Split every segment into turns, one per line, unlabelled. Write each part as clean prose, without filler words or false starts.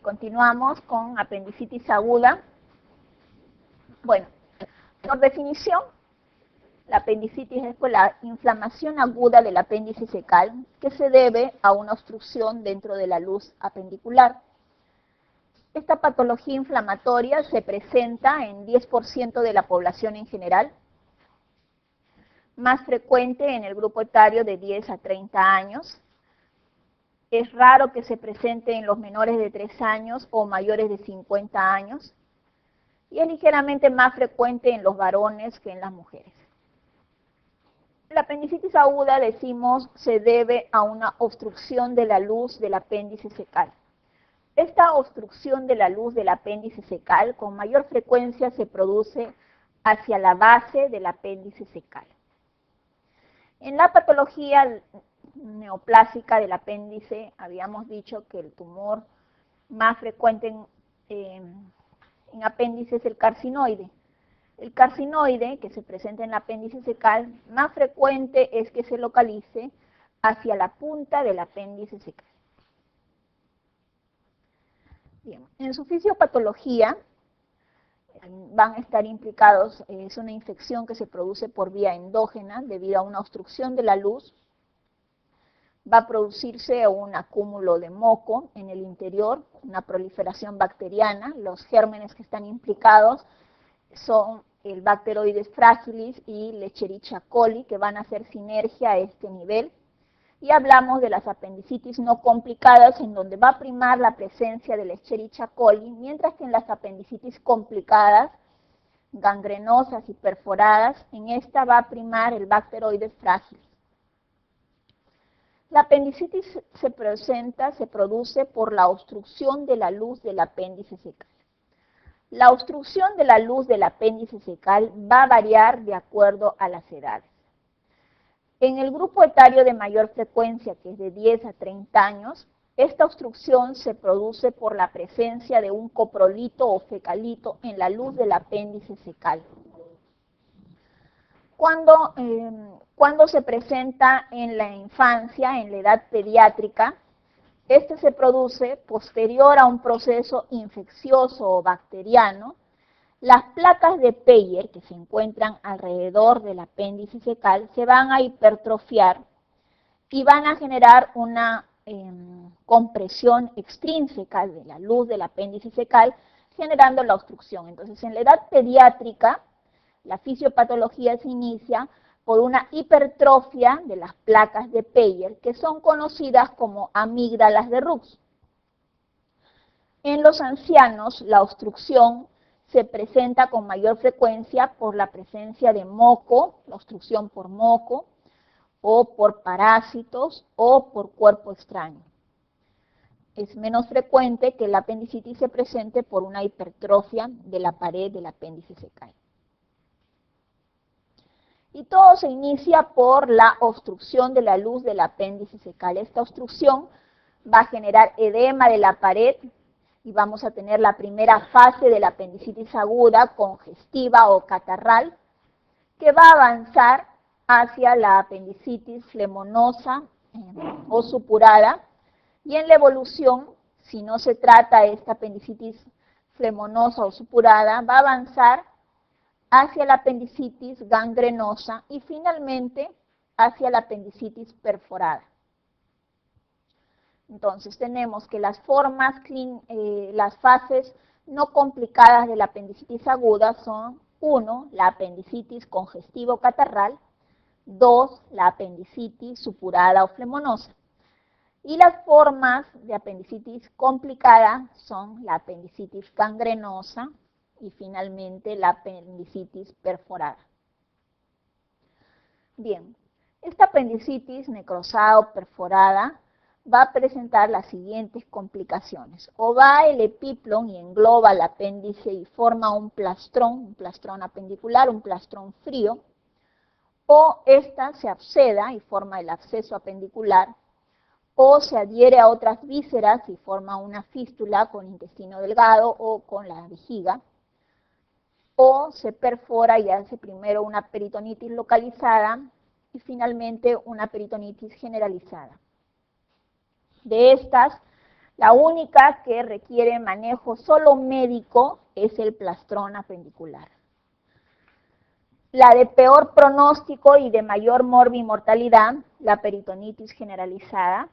Continuamos con apendicitis aguda. Bueno, por definición, la apendicitis es la inflamación aguda del apéndice cecal que se debe a una obstrucción dentro de la luz apendicular. Esta patología inflamatoria se presenta en 10% de la población en general, más frecuente en el grupo etario de 10 a 30 años. Es raro que se presente en los menores de 3 años o mayores de 50 años. Y es ligeramente más frecuente en los varones que en las mujeres. La apendicitis aguda, decimos, se debe a una obstrucción de la luz del apéndice cecal. Esta obstrucción de la luz del apéndice cecal con mayor frecuencia se produce hacia la base del apéndice cecal. En la patología neoplásica del apéndice, habíamos dicho que el tumor más frecuente en apéndice es el carcinoide. El carcinoide, que se presenta en el apéndice cecal, más frecuente es que se localice hacia la punta del apéndice cecal. Bien, en su fisiopatología van a estar implicados, es una infección que se produce por vía endógena debido a una obstrucción de la luz. Va a producirse un acúmulo de moco en el interior, una proliferación bacteriana. Los gérmenes que están implicados son el Bacteroides fragilis y Escherichia coli, que van a hacer sinergia a este nivel. Y hablamos de las apendicitis no complicadas, en donde va a primar la presencia de la Escherichia coli, mientras que en las apendicitis complicadas, gangrenosas y perforadas, en esta va a primar el Bacteroides fragilis. La apendicitis se produce por la obstrucción de la luz del apéndice cecal. La obstrucción de la luz del apéndice cecal va a variar de acuerdo a las edades. En el grupo etario de mayor frecuencia, que es de 10 a 30 años, esta obstrucción se produce por la presencia de un coprolito o fecalito en la luz del apéndice cecal. Cuando se presenta en la infancia, en la edad pediátrica, este se produce posterior a un proceso infeccioso o bacteriano. Las placas de Peyer que se encuentran alrededor del apéndice cecal se van a hipertrofiar y van a generar una compresión extrínseca de la luz del apéndice cecal, generando la obstrucción. Entonces, en la edad pediátrica, la fisiopatología se inicia por una hipertrofia de las placas de Peyer, que son conocidas como amígdalas de Rux. En los ancianos, la obstrucción se presenta con mayor frecuencia por la presencia de moco, la obstrucción por moco, o por parásitos, o por cuerpo extraño. Es menos frecuente que la apendicitis se presente por una hipertrofia de la pared del apéndice cecal. Y todo se inicia por la obstrucción de la luz del apéndice cecal. Esta obstrucción va a generar edema de la pared y vamos a tener la primera fase de la apendicitis aguda, congestiva o catarral, que va a avanzar hacia la apendicitis flemonosa o supurada, y en la evolución, si no se trata esta apendicitis flemonosa o supurada, va a avanzar hacia la apendicitis gangrenosa y finalmente hacia la apendicitis perforada. Entonces tenemos que las fases no complicadas de la apendicitis aguda son: 1, la apendicitis congestivo-catarral; 2, la apendicitis supurada o flemonosa. Y las formas de apendicitis complicada son la apendicitis gangrenosa y finalmente la apendicitis perforada. Bien, esta apendicitis necrosada o perforada va a presentar las siguientes complicaciones. O va el epiplon y engloba el apéndice y forma un plastrón apendicular, un plastrón frío, o esta se absceda y forma el absceso apendicular, o se adhiere a otras vísceras y forma una fístula con intestino delgado o con la vejiga, o se perfora y hace primero una peritonitis localizada y finalmente una peritonitis generalizada. De estas, La única que requiere manejo solo médico es el plastrón apendicular. La de peor pronóstico y de mayor morbimortalidad, la peritonitis generalizada,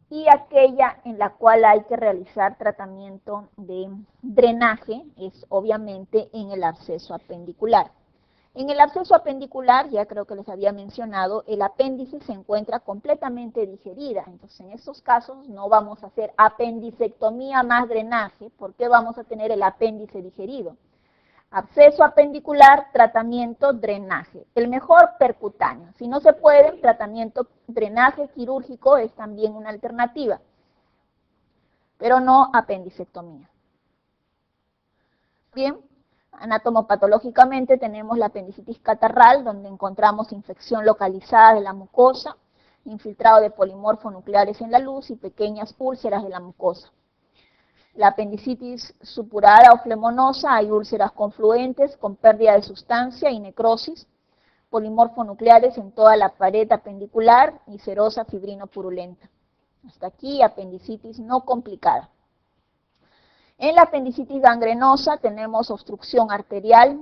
y aquella en la cual hay que realizar tratamiento de drenaje es obviamente en el absceso apendicular. En el absceso apendicular, ya creo que les había mencionado, el apéndice se encuentra completamente digerida. Entonces, en estos casos no vamos a hacer apendicectomía más drenaje. ¿Por qué vamos a tener el apéndice digerido? Absceso apendicular, tratamiento, drenaje. El mejor percutáneo. Si no se puede, tratamiento, drenaje quirúrgico es también una alternativa, pero no apendicectomía. Bien. Anatomopatológicamente tenemos la apendicitis catarral, donde encontramos infección localizada de la mucosa, infiltrado de polimorfonucleares en la luz y pequeñas úlceras de la mucosa. La apendicitis supurada o flemonosa, hay úlceras confluentes con pérdida de sustancia y necrosis, polimorfonucleares en toda la pared apendicular y serosa fibrino-purulenta. Hasta aquí apendicitis no complicada. En la apendicitis gangrenosa tenemos obstrucción arterial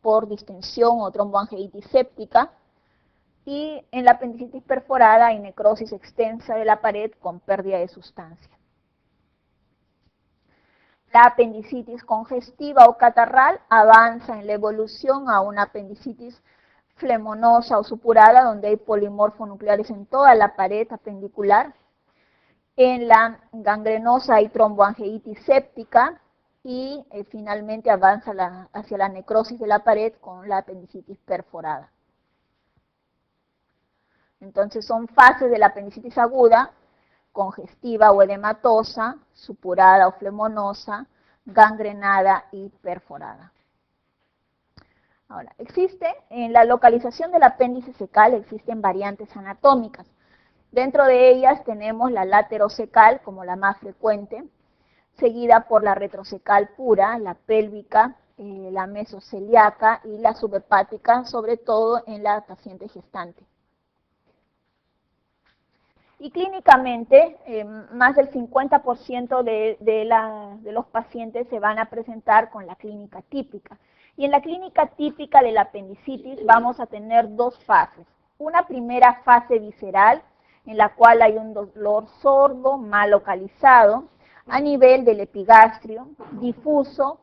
por distensión o tromboangeitis séptica, y en la apendicitis perforada hay necrosis extensa de la pared con pérdida de sustancia. La apendicitis congestiva o catarral avanza en la evolución a una apendicitis flemonosa o supurada, donde hay polimorfonucleares en toda la pared apendicular. En la gangrenosa hay tromboangeitis séptica y finalmente avanza hacia la necrosis de la pared con la apendicitis perforada. Entonces son fases de la apendicitis aguda: congestiva o edematosa, supurada o flemonosa, gangrenada y perforada. Ahora, en la localización del apéndice secal existen variantes anatómicas. Dentro de ellas tenemos la laterocecal como la más frecuente, seguida por la retrocecal pura, la pélvica, la mesoceliaca y la subhepática, sobre todo en la paciente gestante. Y clínicamente, más del 50% de los pacientes se van a presentar con la clínica típica. Y en la clínica típica de la apendicitis vamos a tener dos fases. Una primera fase visceral, en la cual hay un dolor sordo, mal localizado, a nivel del epigastrio, difuso,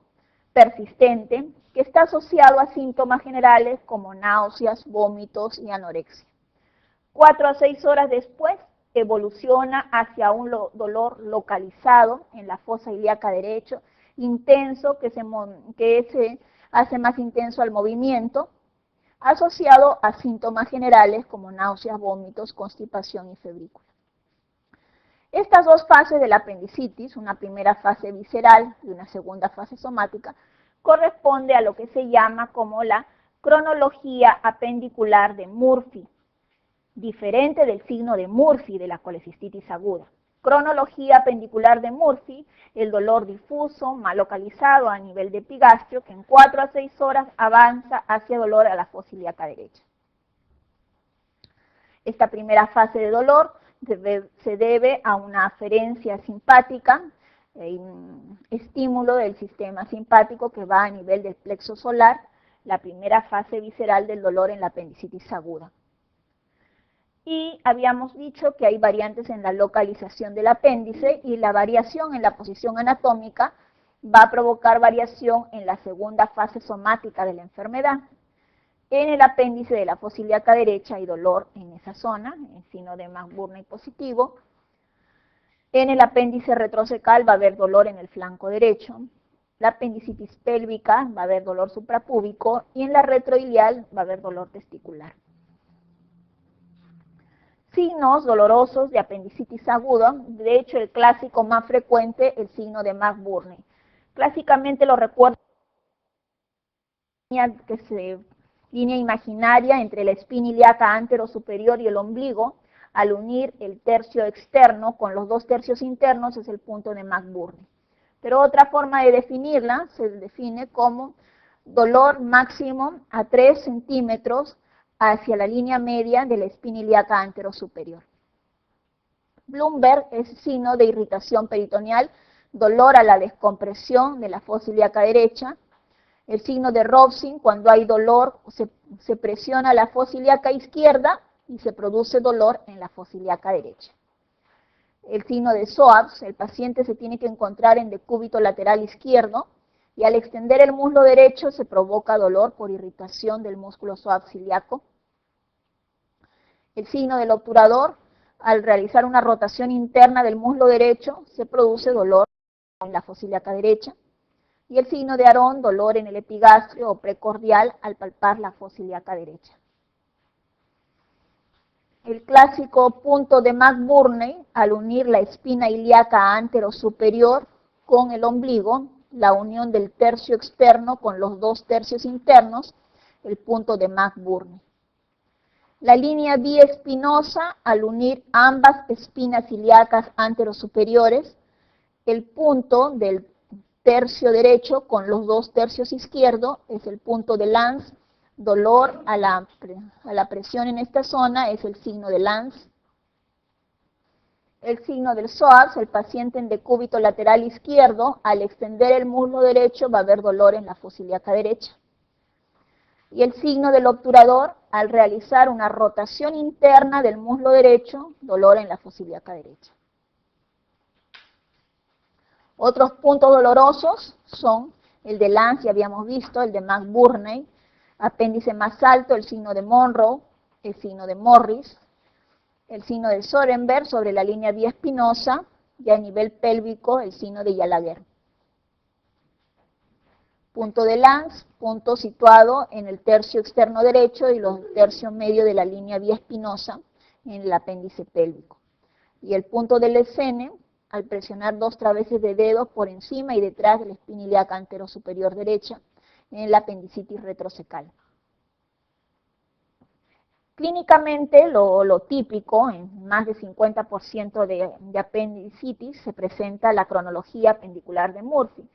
persistente, que está asociado a síntomas generales como náuseas, vómitos y anorexia. 4 a 6 horas después evoluciona hacia un dolor localizado en la fosa ilíaca derecho, intenso, que se hace más intenso al movimiento, asociado a síntomas generales como náuseas, vómitos, constipación y febrícula. Estas dos fases de la apendicitis, una primera fase visceral y una segunda fase somática, corresponde a lo que se llama como la cronología apendicular de Murphy, diferente del signo de Murphy de la colecistitis aguda. Cronología apendicular de Murphy, el dolor difuso, mal localizado a nivel de epigastrio, que en 4 a 6 horas avanza hacia dolor a la fosa ilíaca derecha. Esta primera fase de dolor se debe a una aferencia simpática, estímulo del sistema simpático que va a nivel del plexo solar, la primera fase visceral del dolor en la apendicitis aguda. Y habíamos dicho que hay variantes en la localización del apéndice, y la variación en la posición anatómica va a provocar variación en la segunda fase somática de la enfermedad. En el apéndice de la fosa ilíaca derecha hay dolor en esa zona, en signo de McBurney positivo. En el apéndice retrocecal va a haber dolor en el flanco derecho. La apendicitis pélvica va a haber dolor suprapúbico, y en la retroilial va a haber dolor testicular. Signos dolorosos de apendicitis agudo, de hecho el clásico más frecuente, el signo de McBurney. Clásicamente lo recuerdo línea imaginaria entre la espina ilíaca antero-superior y el ombligo. Al unir el tercio externo con los 2 tercios internos es el punto de McBurney. Pero otra forma de definirla se define como dolor máximo a 3 centímetros hacia la línea media de la espina ilíaca antero-superior. Bloomberg es signo de irritación peritoneal, dolor a la descompresión de la fosa ilíaca derecha. El signo de Robson, cuando hay dolor, se presiona la fosa ilíaca izquierda y se produce dolor en la fosa ilíaca derecha. El signo de Soaps, el paciente se tiene que encontrar en decúbito lateral izquierdo y al extender el muslo derecho se provoca dolor por irritación del músculo Soaps ilíaco. El signo del obturador, al realizar una rotación interna del muslo derecho, se produce dolor en la fosa ilíaca derecha. Y el signo de Aron, dolor en el epigastrio o precordial al palpar la fosa ilíaca derecha. El clásico punto de McBurney, al unir la espina ilíaca anterosuperior con el ombligo, la unión del tercio externo con los dos tercios internos, el punto de McBurney. La línea biespinosa, al unir ambas espinas ilíacas anterosuperiores, el punto del tercio derecho con los dos tercios izquierdos es el punto de Lanz. Dolor a la presión en esta zona es el signo de Lanz. El signo del Soaps, el paciente en decúbito lateral izquierdo, al extender el muslo derecho va a haber dolor en la fosa ilíaca derecha. Y el signo del obturador, al realizar una rotación interna del muslo derecho, dolor en la fosa ilíaca derecha. Otros puntos dolorosos son el de Lanz, ya habíamos visto, el de McBurney, apéndice más alto, el signo de Monroe, el signo de Morris, el signo de Sorenberg sobre la línea biespinosa y a nivel pélvico el signo de Gallagher. Punto de Lanz, punto situado en el tercio externo derecho y los tercios medio de la línea biespinosa en el apéndice pélvico. Y el punto del Lesene, al presionar dos traveses de dedos por encima y detrás de la espina ilíaca anterosuperior derecha en la apendicitis retrocecal. Clínicamente, lo típico, en más de 50% de apendicitis, se presenta la cronología apendicular de Murphy,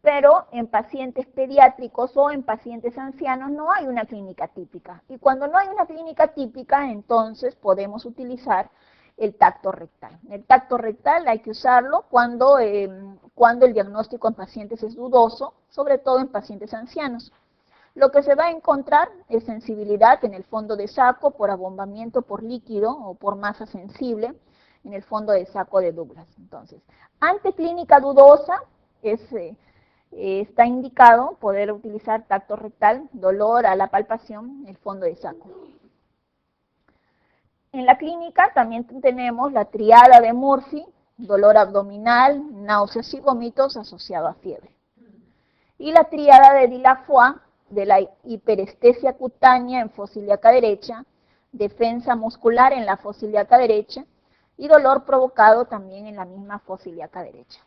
pero en pacientes pediátricos o en pacientes ancianos no hay una clínica típica. Y cuando no hay una clínica típica, entonces podemos utilizar el tacto rectal. El tacto rectal hay que usarlo cuando el diagnóstico en pacientes es dudoso, sobre todo en pacientes ancianos. Lo que se va a encontrar es sensibilidad en el fondo de saco por abombamiento por líquido o por masa sensible en el fondo de saco de Douglas. Entonces, ante clínica dudosa, está indicado poder utilizar tacto rectal, dolor a la palpación en el fondo de saco. En la clínica también tenemos la triada de Murphy, dolor abdominal, náuseas y vómitos asociado a fiebre. Y la triada de Dilafoy, de la hiperestesia cutánea en fosa ilíaca derecha, defensa muscular en la fosa ilíaca derecha y dolor provocado también en la misma fosa ilíaca derecha.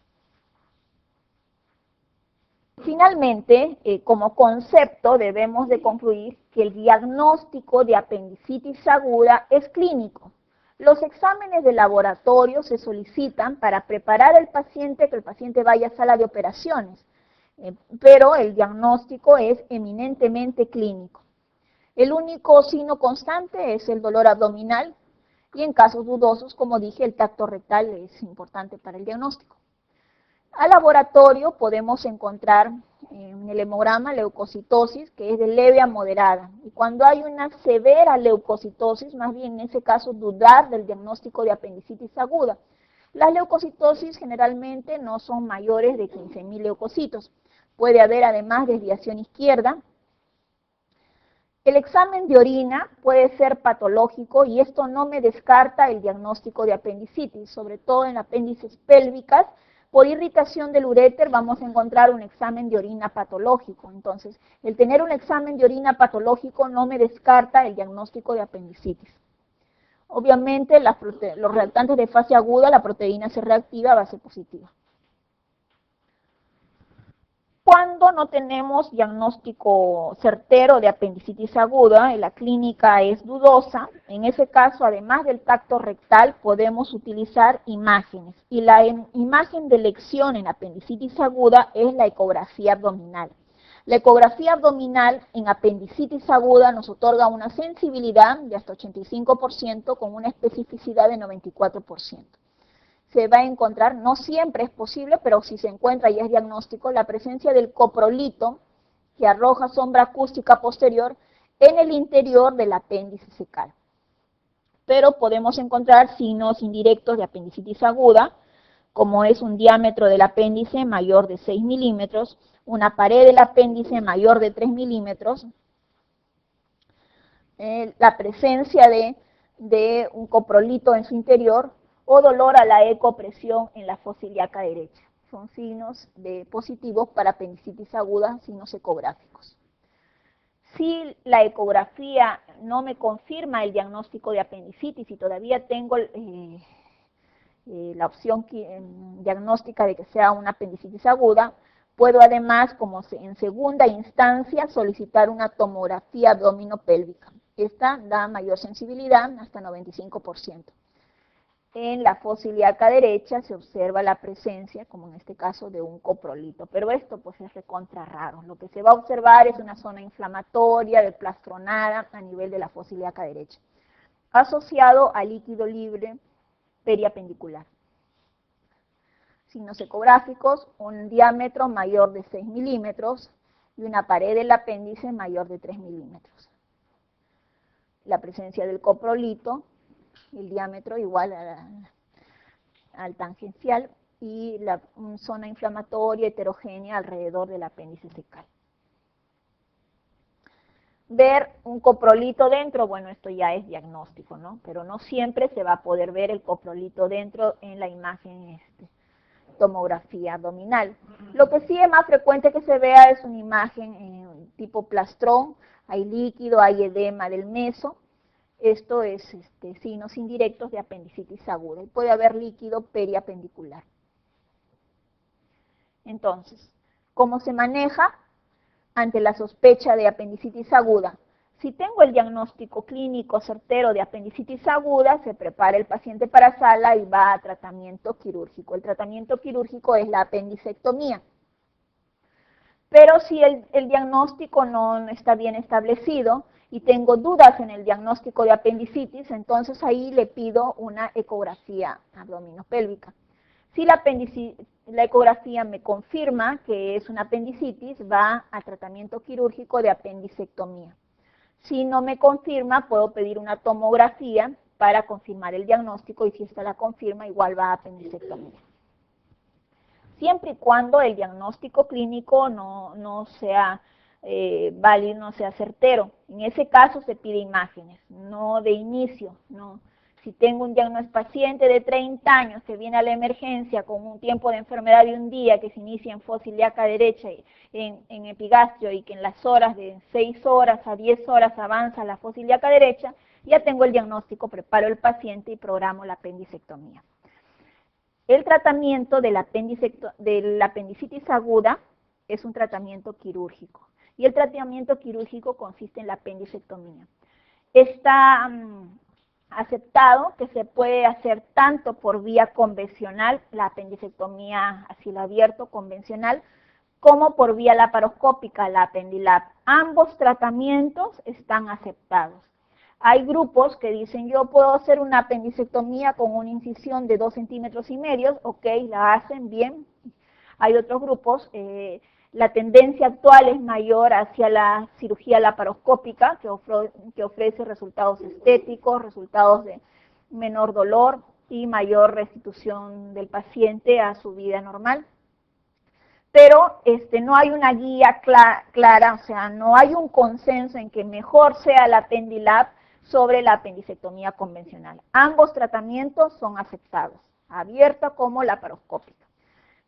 Finalmente, como concepto, debemos de concluir que el diagnóstico de apendicitis aguda es clínico. Los exámenes de laboratorio se solicitan para preparar al paciente, que el paciente vaya a sala de operaciones, pero el diagnóstico es eminentemente clínico. El único signo constante es el dolor abdominal y en casos dudosos, como dije, el tacto rectal es importante para el diagnóstico. Al laboratorio podemos encontrar en el hemograma leucocitosis, que es de leve a moderada. Y cuando hay una severa leucocitosis, más bien en ese caso dudar del diagnóstico de apendicitis aguda. Las leucocitosis generalmente no son mayores de 15.000 leucocitos. Puede haber además desviación izquierda. El examen de orina puede ser patológico y esto no me descarta el diagnóstico de apendicitis, sobre todo en apéndices pélvicas. Por irritación del uréter vamos a encontrar un examen de orina patológico. Entonces, el tener un examen de orina patológico no me descarta el diagnóstico de apendicitis. Obviamente, los reactantes de fase aguda, la proteína C reactiva va a ser positiva. Cuando no tenemos diagnóstico certero de apendicitis aguda, la clínica es dudosa, en ese caso, además del tacto rectal, podemos utilizar imágenes. Y la imagen de elección en apendicitis aguda es la ecografía abdominal. La ecografía abdominal en apendicitis aguda nos otorga una sensibilidad de hasta 85% con una especificidad de 94%. se va a encontrar, no siempre es posible, pero si se encuentra y es diagnóstico, la presencia del coprolito que arroja sombra acústica posterior en el interior del apéndice secal. Pero podemos encontrar signos indirectos de apendicitis aguda, como es un diámetro del apéndice mayor de 6 milímetros, una pared del apéndice mayor de 3 milímetros, la presencia de un coprolito en su interior o dolor a la ecopresión en la fosa ilíaca derecha. Son signos positivos para apendicitis aguda, signos ecográficos. Si la ecografía no me confirma el diagnóstico de apendicitis y todavía tengo la opción diagnóstica de que sea una apendicitis aguda, puedo además, como en segunda instancia, solicitar una tomografía abdominopélvica. Esta da mayor sensibilidad, hasta 95%. En la fosa ilíaca derecha se observa la presencia, como en este caso, de un coprolito, pero esto pues es recontra raro. Lo que se va a observar es una zona inflamatoria, desplastronada a nivel de la fosa ilíaca derecha, asociado a líquido libre periapendicular. Signos ecográficos, un diámetro mayor de 6 milímetros y una pared del apéndice mayor de 3 milímetros. La presencia del coprolito, el diámetro igual al tangencial y la zona inflamatoria heterogénea alrededor del apéndice secal. Ver un coprolito dentro, bueno, esto ya es diagnóstico, ¿no? Pero no siempre se va a poder ver el coprolito dentro en la imagen tomografía abdominal. Lo que sí es más frecuente que se vea es una imagen tipo plastrón, hay líquido, hay edema del meso. Esto es signos indirectos de apendicitis aguda y puede haber líquido periapendicular. Entonces, ¿cómo se maneja ante la sospecha de apendicitis aguda? Si tengo el diagnóstico clínico certero de apendicitis aguda, se prepara el paciente para sala y va a tratamiento quirúrgico. El tratamiento quirúrgico es la apendicectomía. Pero si el diagnóstico no está bien establecido y tengo dudas en el diagnóstico de apendicitis, entonces ahí le pido una ecografía abdominopélvica. Si la ecografía me confirma que es una apendicitis, va a tratamiento quirúrgico de apendicectomía. Si no me confirma, puedo pedir una tomografía para confirmar el diagnóstico y si esta la confirma, igual va a apendicectomía. Siempre y cuando el diagnóstico clínico no sea válido, no sea certero. En ese caso se pide imágenes, no de inicio, no. Si tengo un paciente de 30 años que viene a la emergencia con un tiempo de enfermedad de un día que se inicia en fosa ilíaca derecha en epigastrio y que en las horas de 6 horas a 10 horas avanza la fosa ilíaca derecha, ya tengo el diagnóstico, preparo el paciente y programo la apendicectomía. El tratamiento de la apendicitis aguda es un tratamiento quirúrgico y el tratamiento quirúrgico consiste en la apendicectomía. Está aceptado que se puede hacer tanto por vía convencional, la apendicectomía a cielo abierto convencional, como por vía laparoscópica, la Apendilap. Ambos tratamientos están aceptados. Hay grupos que dicen, yo puedo hacer una apendicectomía con una incisión de 2,5 centímetros, ok, la hacen bien. Hay otros grupos, la tendencia actual es mayor hacia la cirugía laparoscópica, que ofrece resultados estéticos, resultados de menor dolor y mayor restitución del paciente a su vida normal. Pero no hay una guía clara, o sea, no hay un consenso en que mejor sea la Apendilap sobre la apendicectomía convencional. Ambos tratamientos son aceptados, abierta como laparoscópica.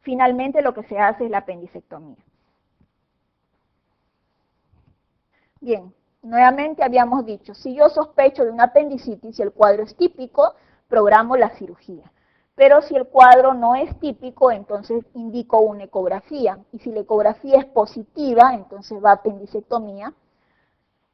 Finalmente lo que se hace es la apendicectomía. Bien, nuevamente habíamos dicho, si yo sospecho de una apendicitis y el cuadro es típico, programo la cirugía. Pero si el cuadro no es típico, entonces indico una ecografía. Y si la ecografía es positiva, entonces va a apendicectomía.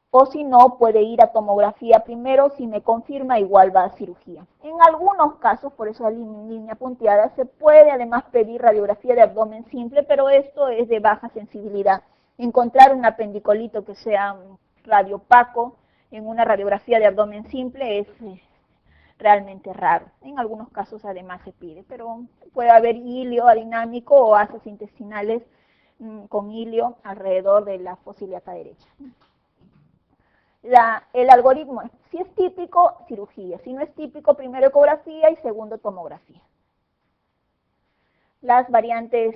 O si no, puede ir a tomografía primero, si me confirma, igual va a cirugía. En algunos casos, por eso la línea punteada, se puede además pedir radiografía de abdomen simple, pero esto es de baja sensibilidad. Encontrar un apendicolito que sea radiopaco en una radiografía de abdomen simple es realmente raro. En algunos casos además se pide, pero puede haber hilio adinámico o asas intestinales con hilio alrededor de la fosa ilíaca derecha. El algoritmo es, si es típico, cirugía. Si no es típico, primero ecografía y segundo tomografía. Las variantes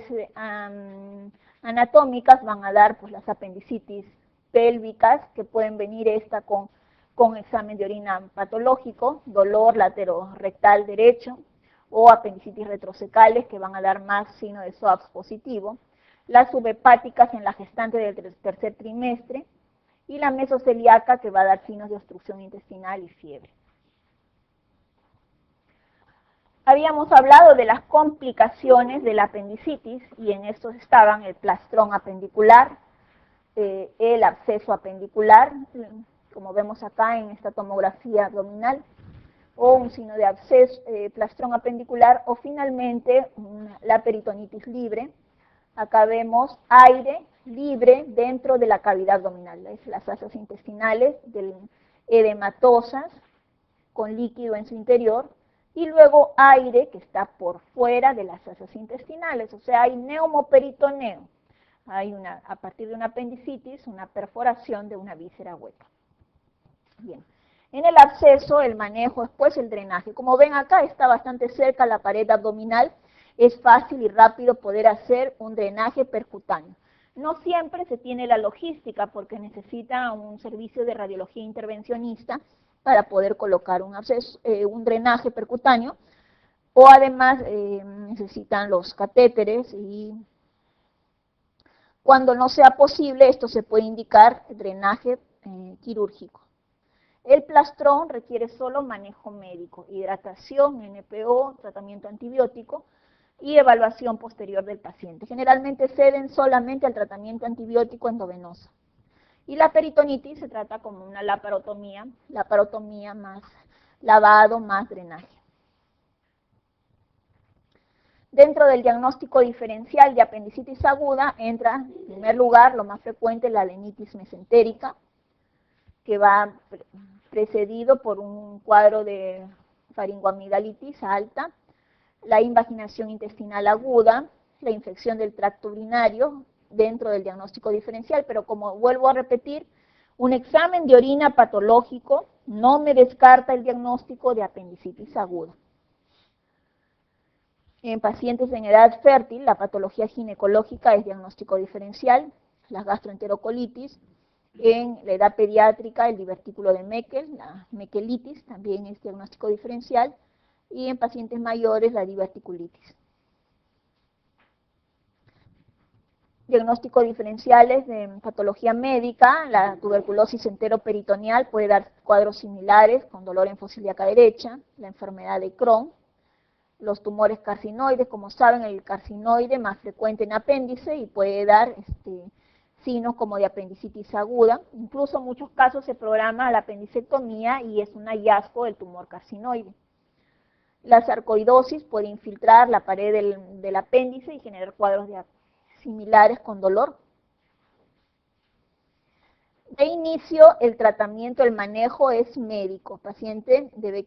anatómicas van a dar pues, las apendicitis pélvicas, que pueden venir esta con examen de orina patológico, dolor laterorectal derecho, o apendicitis retrosecales, que van a dar más signo de SOAPS positivo. Las subhepáticas en la gestante del tercer trimestre, y la mesoceliaca, que va a dar signos de obstrucción intestinal y fiebre. Habíamos hablado de las complicaciones de la apendicitis, y en estos estaban el plastrón apendicular, el absceso apendicular, como vemos acá en esta tomografía abdominal, o un signo de absceso, plastrón apendicular, o finalmente la peritonitis libre. Acá vemos aire libre dentro de la cavidad abdominal, las asas intestinales edematosas con líquido en su interior, y luego aire que está por fuera de las asas intestinales, o sea, hay neumoperitoneo. Hay a partir de una apendicitis, una perforación de una víscera hueca. Bien. En el absceso, el manejo es pues el drenaje. Como ven acá, está bastante cerca la pared abdominal. Es fácil y rápido poder hacer un drenaje percutáneo. No siempre se tiene la logística porque necesita un servicio de radiología intervencionista para poder colocar un drenaje percutáneo, o además necesitan los catéteres, y cuando no sea posible esto se puede indicar drenaje quirúrgico. El plastrón requiere solo manejo médico, hidratación, NPO, tratamiento antibiótico y evaluación posterior del paciente. Generalmente ceden solamente al tratamiento antibiótico endovenoso. Y la peritonitis se trata como una laparotomía más lavado, más drenaje. Dentro del diagnóstico diferencial de apendicitis aguda entra, en primer lugar, lo más frecuente, la adenitis mesentérica, que va precedido por un cuadro de faringoamigdalitis alta, la invaginación intestinal aguda, la infección del tracto urinario dentro del diagnóstico diferencial, pero como vuelvo a repetir, un examen de orina patológico no me descarta el diagnóstico de apendicitis aguda. En pacientes en edad fértil, la patología ginecológica es diagnóstico diferencial, la gastroenterocolitis. En la edad pediátrica, el divertículo de Meckel, la meckelitis, también es diagnóstico diferencial, y en pacientes mayores, la diverticulitis. Diagnósticos diferenciales de patología médica, la tuberculosis enteroperitoneal puede dar cuadros similares con dolor en fosa ilíaca derecha, la enfermedad de Crohn, los tumores carcinoides, como saben, el carcinoide más frecuente en apéndice y puede dar signos como de apendicitis aguda. Incluso en muchos casos se programa la apendicectomía y es un hallazgo del tumor carcinoide. La sarcoidosis puede infiltrar la pared del apéndice y generar cuadros similares con dolor. De inicio, el tratamiento, el manejo es médico. El paciente debe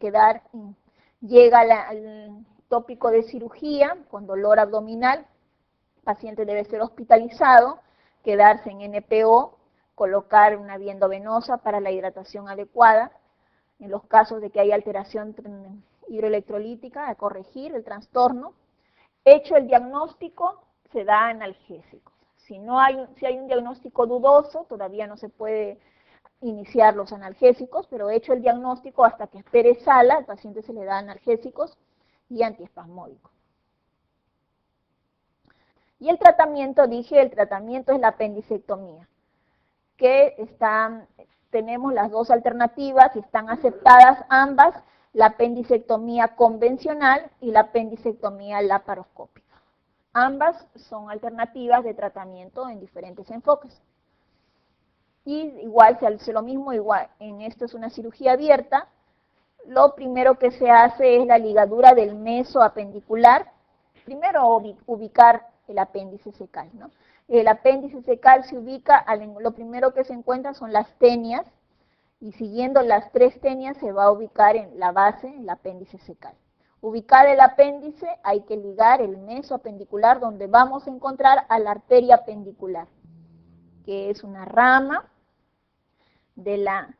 llega al tópico de cirugía con dolor abdominal, el paciente debe ser hospitalizado, quedarse en NPO, colocar una vía endovenosa para la hidratación adecuada. En los casos de que haya alteración hidroelectrolítica, a corregir el trastorno. Hecho el diagnóstico, se da analgésico. Si hay un diagnóstico dudoso, todavía no se puede iniciar los analgésicos, pero hecho el diagnóstico, hasta que espere sala, al paciente se le da analgésicos y antiespasmódicos. Y el tratamiento, el tratamiento es la apendicectomía, que tenemos las dos alternativas y están aceptadas ambas, la apendicectomía convencional y la apendicectomía laparoscópica. Ambas son alternativas de tratamiento en diferentes enfoques. Y igual se hace lo mismo, igual en esto es una cirugía abierta. Lo primero que se hace es la ligadura del mesoapendicular. Primero ubicar el apéndice secal, ¿no? El apéndice secal se ubica, lo primero que se encuentra son las tenias, y siguiendo las 3 tenias se va a ubicar en la base, el apéndice secal. Ubicada el apéndice, hay que ligar el mesoapendicular donde vamos a encontrar a la arteria apendicular, que es una rama de la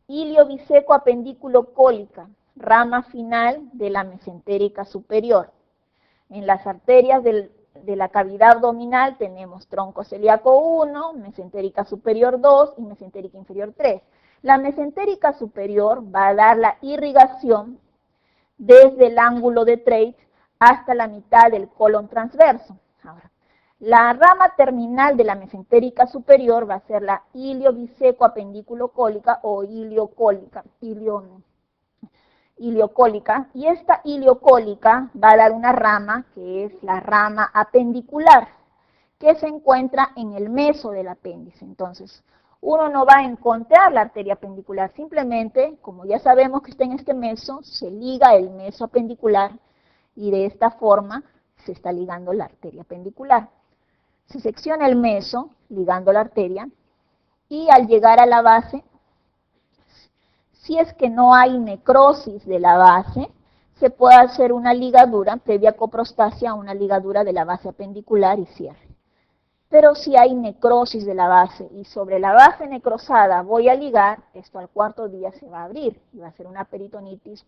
iliobiseco-apendículo-cólica, rama final de la mesentérica superior. En las arterias de la cavidad abdominal tenemos tronco celíaco 1, mesentérica superior 2 y mesentérica inferior 3. La mesentérica superior va a dar la irrigación desde el ángulo de Treitz hasta la mitad del colon transverso. Ahora, la rama terminal de la mesentérica superior va a ser la iliobiseco-apendículo-cólica o iliocólica, y esta iliocólica va a dar una rama que es la rama apendicular, que se encuentra en el meso del apéndice. Entonces, uno no va a encontrar la arteria apendicular, simplemente, como ya sabemos que está en este meso, se liga el meso apendicular y de esta forma se está ligando la arteria apendicular. Se secciona el meso, ligando la arteria, y al llegar a la base, si es que no hay necrosis de la base, se puede hacer una ligadura, previa coprostasia, una ligadura de la base apendicular y cierre. Pero si hay necrosis de la base y sobre la base necrosada voy a ligar, esto al 4º día se va a abrir y va a ser una peritonitis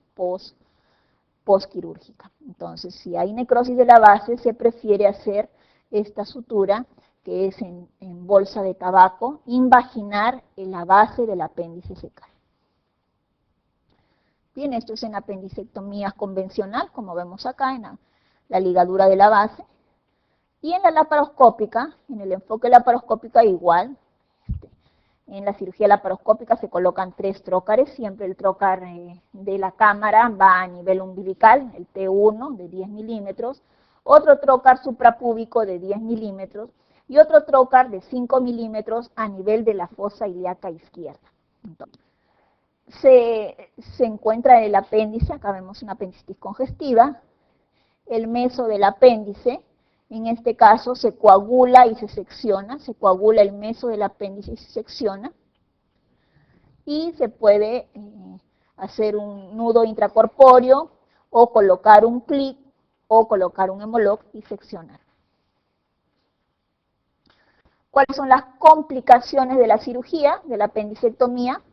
postquirúrgica. Entonces, si hay necrosis de la base, se prefiere hacer esta sutura, que es en bolsa de tabaco, invaginar en la base del apéndice secal. Bien, esto es en apendicectomía convencional, como vemos acá, en la ligadura de la base. Y en la laparoscópica, en el enfoque laparoscópica igual, en la cirugía laparoscópica se colocan 3 trócares, siempre el trócar de la cámara va a nivel umbilical, el T1 de 10 milímetros, otro trócar suprapúbico de 10 milímetros y otro trócar de 5 milímetros a nivel de la fosa ilíaca izquierda. Entonces, se encuentra el apéndice, acá vemos una apendicitis congestiva, el meso del apéndice. En este caso se coagula y se secciona, se coagula el meso del apéndice y se secciona. Y se puede hacer un nudo intracorpóreo o colocar un clic o colocar un hemolock y seccionar. ¿Cuáles son las complicaciones de la cirugía, de la apendicectomía?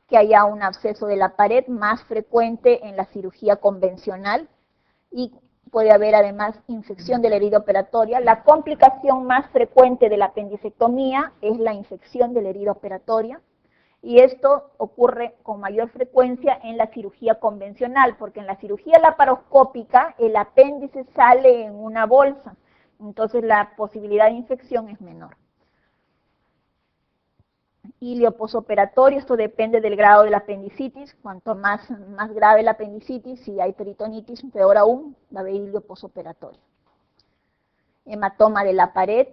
Que haya un absceso de la pared, más frecuente en la cirugía convencional, y puede haber además infección de la herida operatoria. La complicación más frecuente de la apendicectomía es la infección de la herida operatoria, y esto ocurre con mayor frecuencia en la cirugía convencional, porque en la cirugía laparoscópica el apéndice sale en una bolsa, entonces la posibilidad de infección es menor. Ilio posoperatorio, esto depende del grado de la apendicitis. Cuanto más grave la apendicitis, si hay peritonitis, peor aún, va a haber ilio posoperatorio. Hematoma de la pared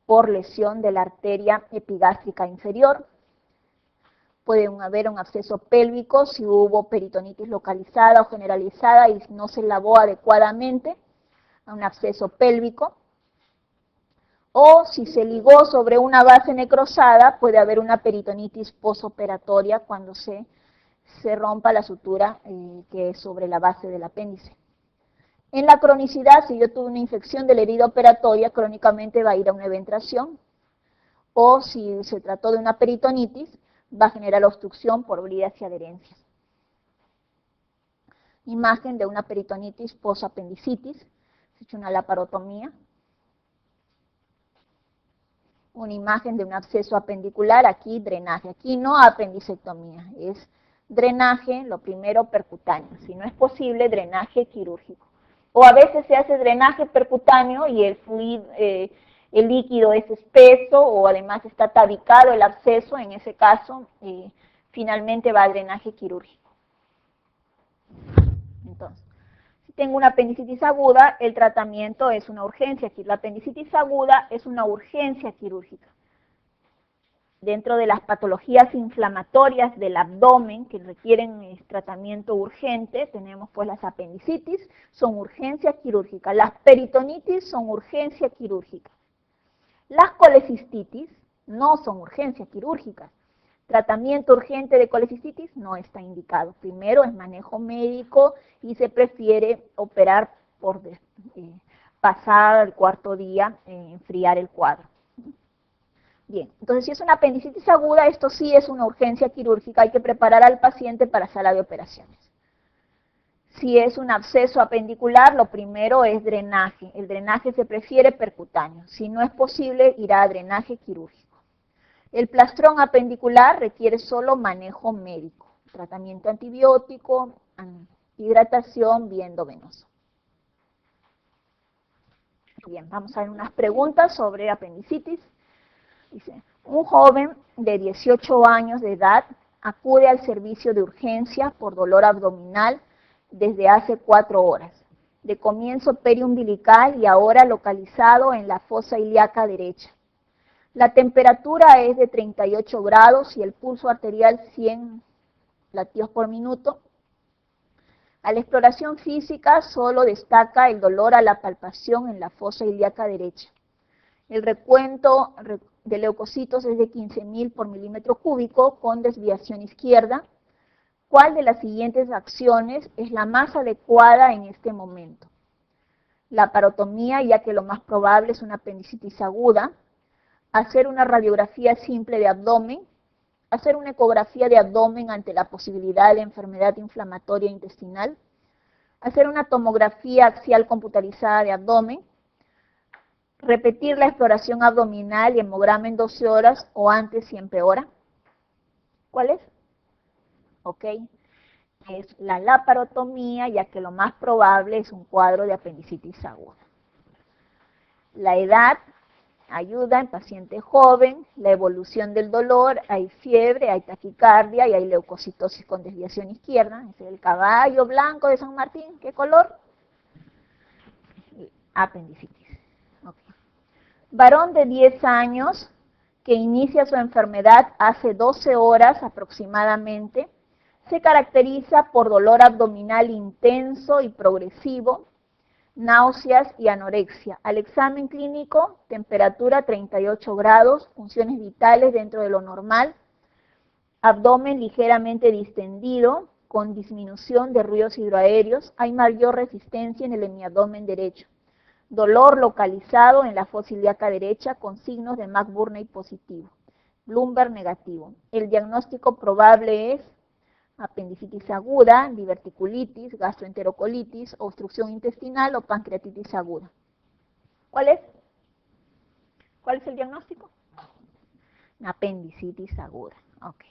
por lesión de la arteria epigástrica inferior. Puede haber un absceso pélvico si hubo peritonitis localizada o generalizada y no se lavó adecuadamente, un absceso pélvico. O si se ligó sobre una base necrosada, puede haber una peritonitis posoperatoria cuando se rompa la sutura que es sobre la base del apéndice. En la cronicidad, si yo tuve una infección de la herida operatoria, crónicamente va a ir a una eventración. O si se trató de una peritonitis, va a generar obstrucción por bridas y adherencias. Imagen de una peritonitis posapendicitis, se ha hecho una laparotomía. Una imagen de un absceso apendicular, aquí drenaje, aquí no apendicectomía, es drenaje, lo primero percutáneo, si no es posible, drenaje quirúrgico. O a veces se hace drenaje percutáneo y el fluido, el líquido es espeso o además está tabicado el absceso, en ese caso finalmente va a drenaje quirúrgico. Entonces, tengo una apendicitis aguda, el tratamiento es una urgencia. La apendicitis aguda es una urgencia quirúrgica. Dentro de las patologías inflamatorias del abdomen que requieren tratamiento urgente, tenemos pues las apendicitis, son urgencia quirúrgica. Las peritonitis son urgencia quirúrgica. Las colecistitis no son urgencias quirúrgicas. Tratamiento urgente de colecistitis no está indicado. Primero es manejo médico y se prefiere operar por pasar el cuarto día, enfriar el cuadro. Bien, entonces si es una apendicitis aguda, esto sí es una urgencia quirúrgica, hay que preparar al paciente para sala de operaciones. Si es un absceso apendicular, lo primero es drenaje. El drenaje se prefiere percutáneo. Si no es posible, irá a drenaje quirúrgico. El plastrón apendicular requiere solo manejo médico, tratamiento antibiótico, hidratación, vía endovenoso. Bien, vamos a ver unas preguntas sobre apendicitis. Dice, un joven de 18 años de edad acude al servicio de urgencia por dolor abdominal desde hace 4 horas, de comienzo periumbilical y ahora localizado en la fosa ilíaca derecha. La temperatura es de 38 grados y el pulso arterial 100 latidos por minuto. A la exploración física solo destaca el dolor a la palpación en la fosa ilíaca derecha. El recuento de leucocitos es de 15.000 por milímetro cúbico con desviación izquierda. ¿Cuál de las siguientes acciones es la más adecuada en este momento? La parotomía, ya que lo más probable es una apendicitis aguda. Hacer una radiografía simple de abdomen. Hacer una ecografía de abdomen ante la posibilidad de enfermedad inflamatoria intestinal. Hacer una tomografía axial computarizada de abdomen. Repetir la exploración abdominal y hemograma en 12 horas o antes si empeora. ¿Cuál es? Ok, es la laparotomía, ya que lo más probable es un cuadro de apendicitis aguda. La edad ayuda en paciente joven, la evolución del dolor, hay fiebre, hay taquicardia y hay leucocitosis con desviación izquierda. Es el caballo blanco de San Martín, ¿qué color? Apendicitis. Okay. Varón de 10 años que inicia su enfermedad hace 12 horas aproximadamente, se caracteriza por dolor abdominal intenso y progresivo, náuseas y anorexia. Al examen clínico, temperatura 38 grados, funciones vitales dentro de lo normal, abdomen ligeramente distendido, con disminución de ruidos hidroaéreos, hay mayor resistencia en el hemiabdomen derecho. Dolor localizado en la fosa ilíaca derecha con signos de McBurney positivo, Bloomberg negativo. El diagnóstico probable es apendicitis aguda, diverticulitis, gastroenterocolitis, obstrucción intestinal o pancreatitis aguda. ¿Cuál es? ¿Cuál es el diagnóstico? Apendicitis aguda. Ok.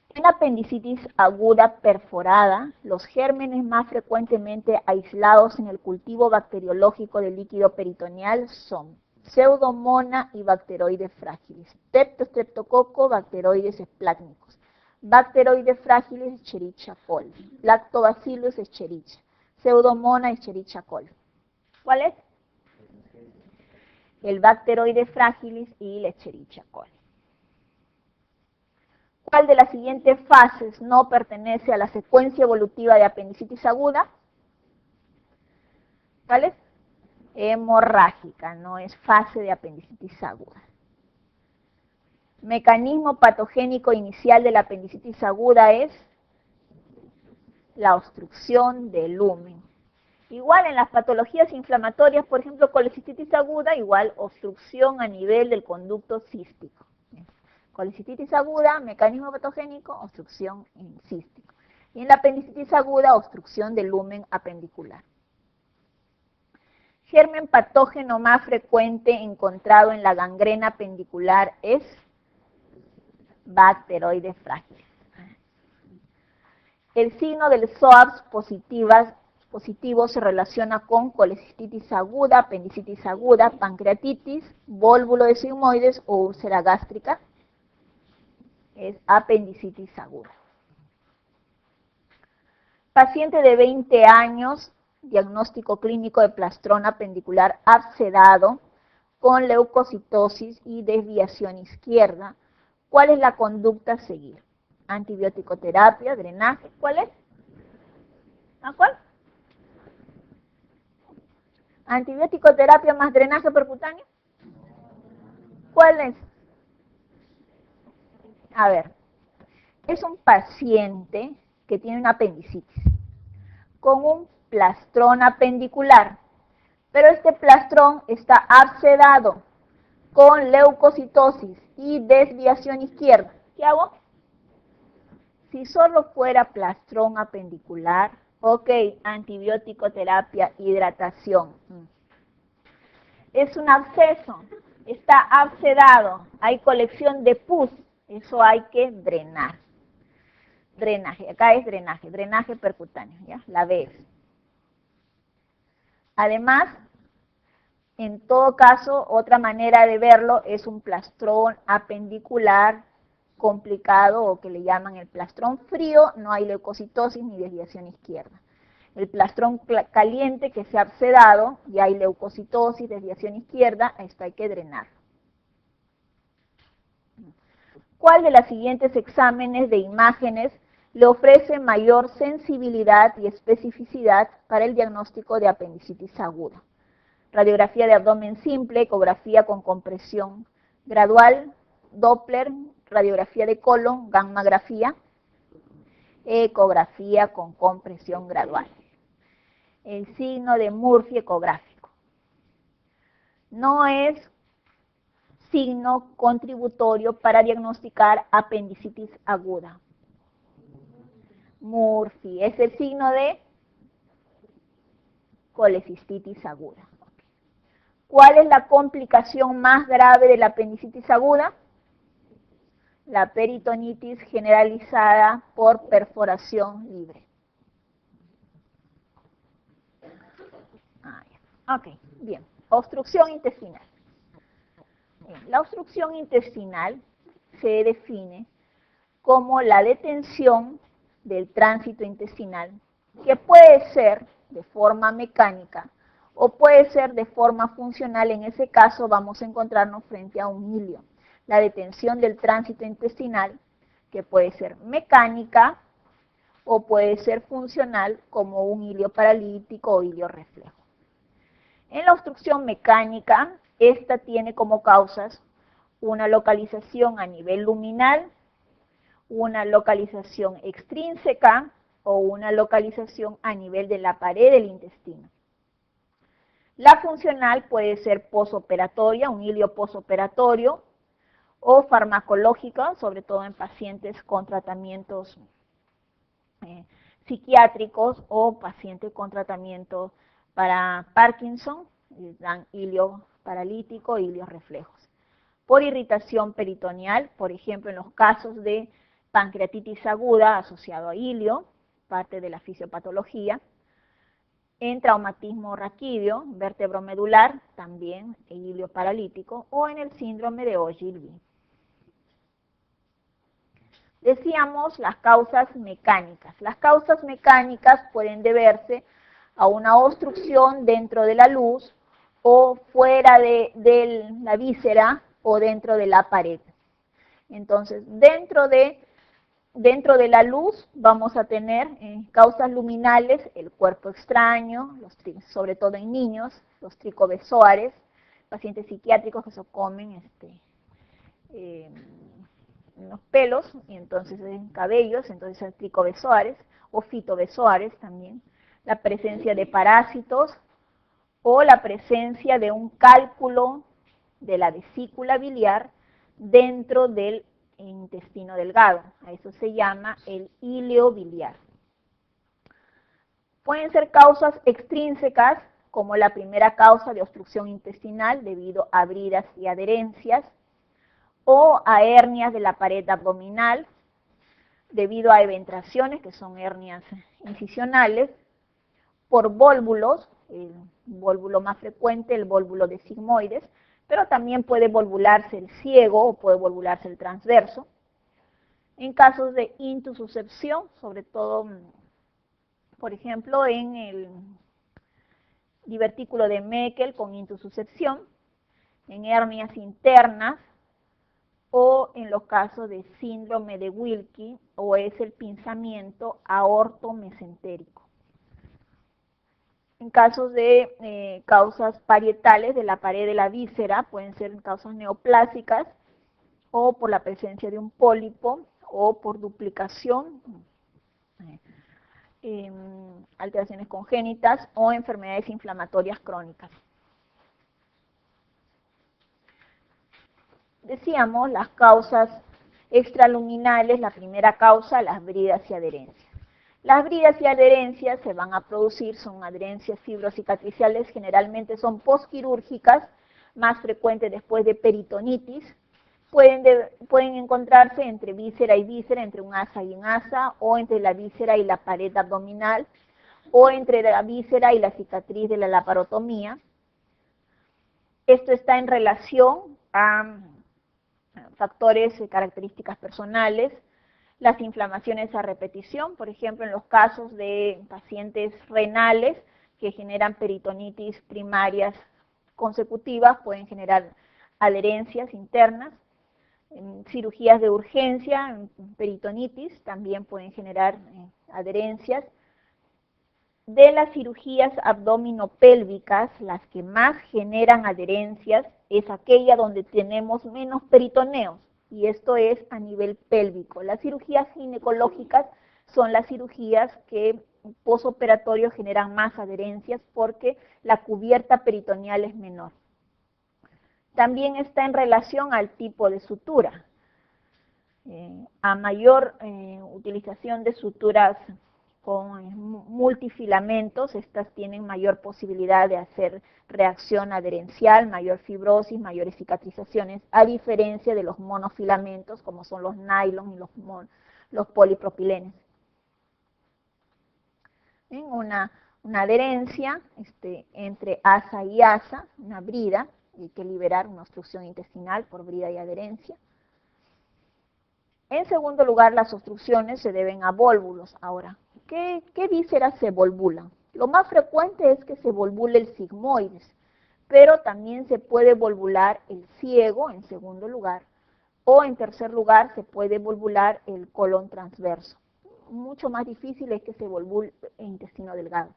En apendicitis aguda perforada, los gérmenes más frecuentemente aislados en el cultivo bacteriológico del líquido peritoneal son Pseudomonas y Bacteroides fragilis, Streptococo, Bacteroides esplácnicos, Bacteroides fragilis, Escherichia coli, Lactobacillus escherichia, Pseudomonas, Escherichia coli. ¿Cuál es? El Bacteroides fragilis y la Escherichia coli. ¿Cuál de las siguientes fases no pertenece a la secuencia evolutiva de apendicitis aguda? ¿Cuál es? Hemorrágica, no es fase de apendicitis aguda. Mecanismo patogénico inicial de la apendicitis aguda es la obstrucción del lumen. Igual en las patologías inflamatorias, por ejemplo, colecistitis aguda, igual obstrucción a nivel del conducto cístico. Colecistitis aguda, mecanismo patogénico, obstrucción cístico. Y en la apendicitis aguda, obstrucción del lumen apendicular. Germen patógeno más frecuente encontrado en la gangrena apendicular es Bacteroides fragilis. El signo del SOAPS positivo se relaciona con colecistitis aguda, apendicitis aguda, pancreatitis, vólvulo de sigmoides o úlcera gástrica. Es apendicitis aguda. Paciente de 20 años, diagnóstico clínico de plastrón apendicular abscedado con leucocitosis y desviación izquierda. ¿Cuál es la conducta a seguir? Antibiótico-terapia, drenaje, ¿cuál es? ¿A cuál? Antibiótico-terapia más drenaje percutáneo. ¿Cuál es? A ver, es un paciente que tiene una apendicitis con un plastrón apendicular, pero este plastrón está abscedado con leucocitosis y desviación izquierda. ¿Qué hago? Si solo fuera plastrón apendicular, ok, antibiótico, terapia, hidratación. Es un absceso, está abscedado, hay colección de pus, eso hay que drenar. Drenaje, acá es drenaje percutáneo, ¿ya? La ves. Además, en todo caso, otra manera de verlo es un plastrón apendicular complicado o que le llaman el plastrón frío, no hay leucocitosis ni desviación izquierda. El plastrón caliente que se ha abscedado, ya hay leucocitosis, desviación izquierda, esto hay que drenar. ¿Cuál de los siguientes exámenes de imágenes le ofrece mayor sensibilidad y especificidad para el diagnóstico de apendicitis aguda? Radiografía de abdomen simple, ecografía con compresión gradual, Doppler, radiografía de colon, gammografía, ecografía con compresión gradual. El signo de Murphy ecográfico. No es signo contributorio para diagnosticar apendicitis aguda. Murphy es el signo de colecistitis aguda. ¿Cuál es la complicación más grave de la apendicitis aguda? La peritonitis generalizada por perforación libre. Ok, bien. Obstrucción intestinal. Bien, la obstrucción intestinal se define como la detención del tránsito intestinal, que puede ser de forma mecánica o puede ser de forma funcional. En ese caso vamos a encontrarnos frente a un ilio. La detención del tránsito intestinal, que puede ser mecánica o puede ser funcional como un ilio paralítico o ilio reflejo. En la obstrucción mecánica, esta tiene como causas una localización a nivel luminal, una localización extrínseca o una localización a nivel de la pared del intestino. La funcional puede ser posoperatoria, un ilio posoperatorio, o farmacológica, sobre todo en pacientes con tratamientos psiquiátricos o pacientes con tratamiento para Parkinson, dan ilio paralítico, ilios reflejos. Por irritación peritoneal, por ejemplo, en los casos de pancreatitis aguda asociado a ilio, parte de la fisiopatología. En traumatismo raquídeo, vertebromedular, también ilio paralítico, o en el síndrome de Ogilvie. Decíamos las causas mecánicas. Las causas mecánicas pueden deberse a una obstrucción dentro de la luz o fuera de la víscera o dentro de la pared. Entonces, dentro de la luz vamos a tener causas luminales, el cuerpo extraño, sobre todo en niños, los tricobezoares, pacientes psiquiátricos que se comen los pelos, y entonces en cabellos, entonces tricobezoares o fitobezoares también, la presencia de parásitos o la presencia de un cálculo de la vesícula biliar dentro del intestino delgado. A eso se llama el ilio biliar. Pueden ser causas extrínsecas, como la primera causa de obstrucción intestinal debido a bridas y adherencias, o a hernias de la pared abdominal debido a eventraciones, que son hernias incisionales, por vólvulos, el vólvulo más frecuente, el vólvulo de sigmoides, pero también puede volvularse el ciego o puede volvularse el transverso. En casos de intususcepción, sobre todo, por ejemplo, en el divertículo de Meckel con intususcepción, en hernias internas, o en los casos de síndrome de Wilkie, o es el pinzamiento aortomesentérico. En casos de causas parietales de la pared de la víscera, pueden ser causas neoplásicas o por la presencia de un pólipo, o por duplicación, alteraciones congénitas o enfermedades inflamatorias crónicas. Decíamos las causas extraluminales, la primera causa, las bridas y adherencias. Las bridas y adherencias se van a producir, son adherencias fibrocicatriciales, generalmente son postquirúrgicas, más frecuentes después de peritonitis. Pueden encontrarse entre víscera y víscera, entre un asa y un asa, o entre la víscera y la pared abdominal, o entre la víscera y la cicatriz de la laparotomía. Esto está en relación a factores y características personales, las inflamaciones a repetición, por ejemplo, en los casos de pacientes renales que generan peritonitis primarias consecutivas, pueden generar adherencias internas. En cirugías de urgencia, en peritonitis, también pueden generar adherencias. De las cirugías abdominopélvicas, las que más generan adherencias es aquella donde tenemos menos peritoneos, y esto es a nivel pélvico. Las cirugías ginecológicas son las cirugías que posoperatorio generan más adherencias porque la cubierta peritoneal es menor. También está en relación al tipo de sutura. A mayor utilización de suturas con multifilamentos, estas tienen mayor posibilidad de hacer reacción adherencial, mayor fibrosis, mayores cicatrizaciones, a diferencia de los monofilamentos, como son los nylon y los polipropilenes. Una adherencia entre asa y asa, una brida, hay que liberar una obstrucción intestinal por brida y adherencia. En segundo lugar, las obstrucciones se deben a vólvulos. Ahora, ¿qué vísceras se volvulan? Lo más frecuente es que se volvule el sigmoides, pero también se puede volvular el ciego, en segundo lugar, o en tercer lugar se puede volvular el colon transverso. Mucho más difícil es que se volvule el intestino delgado.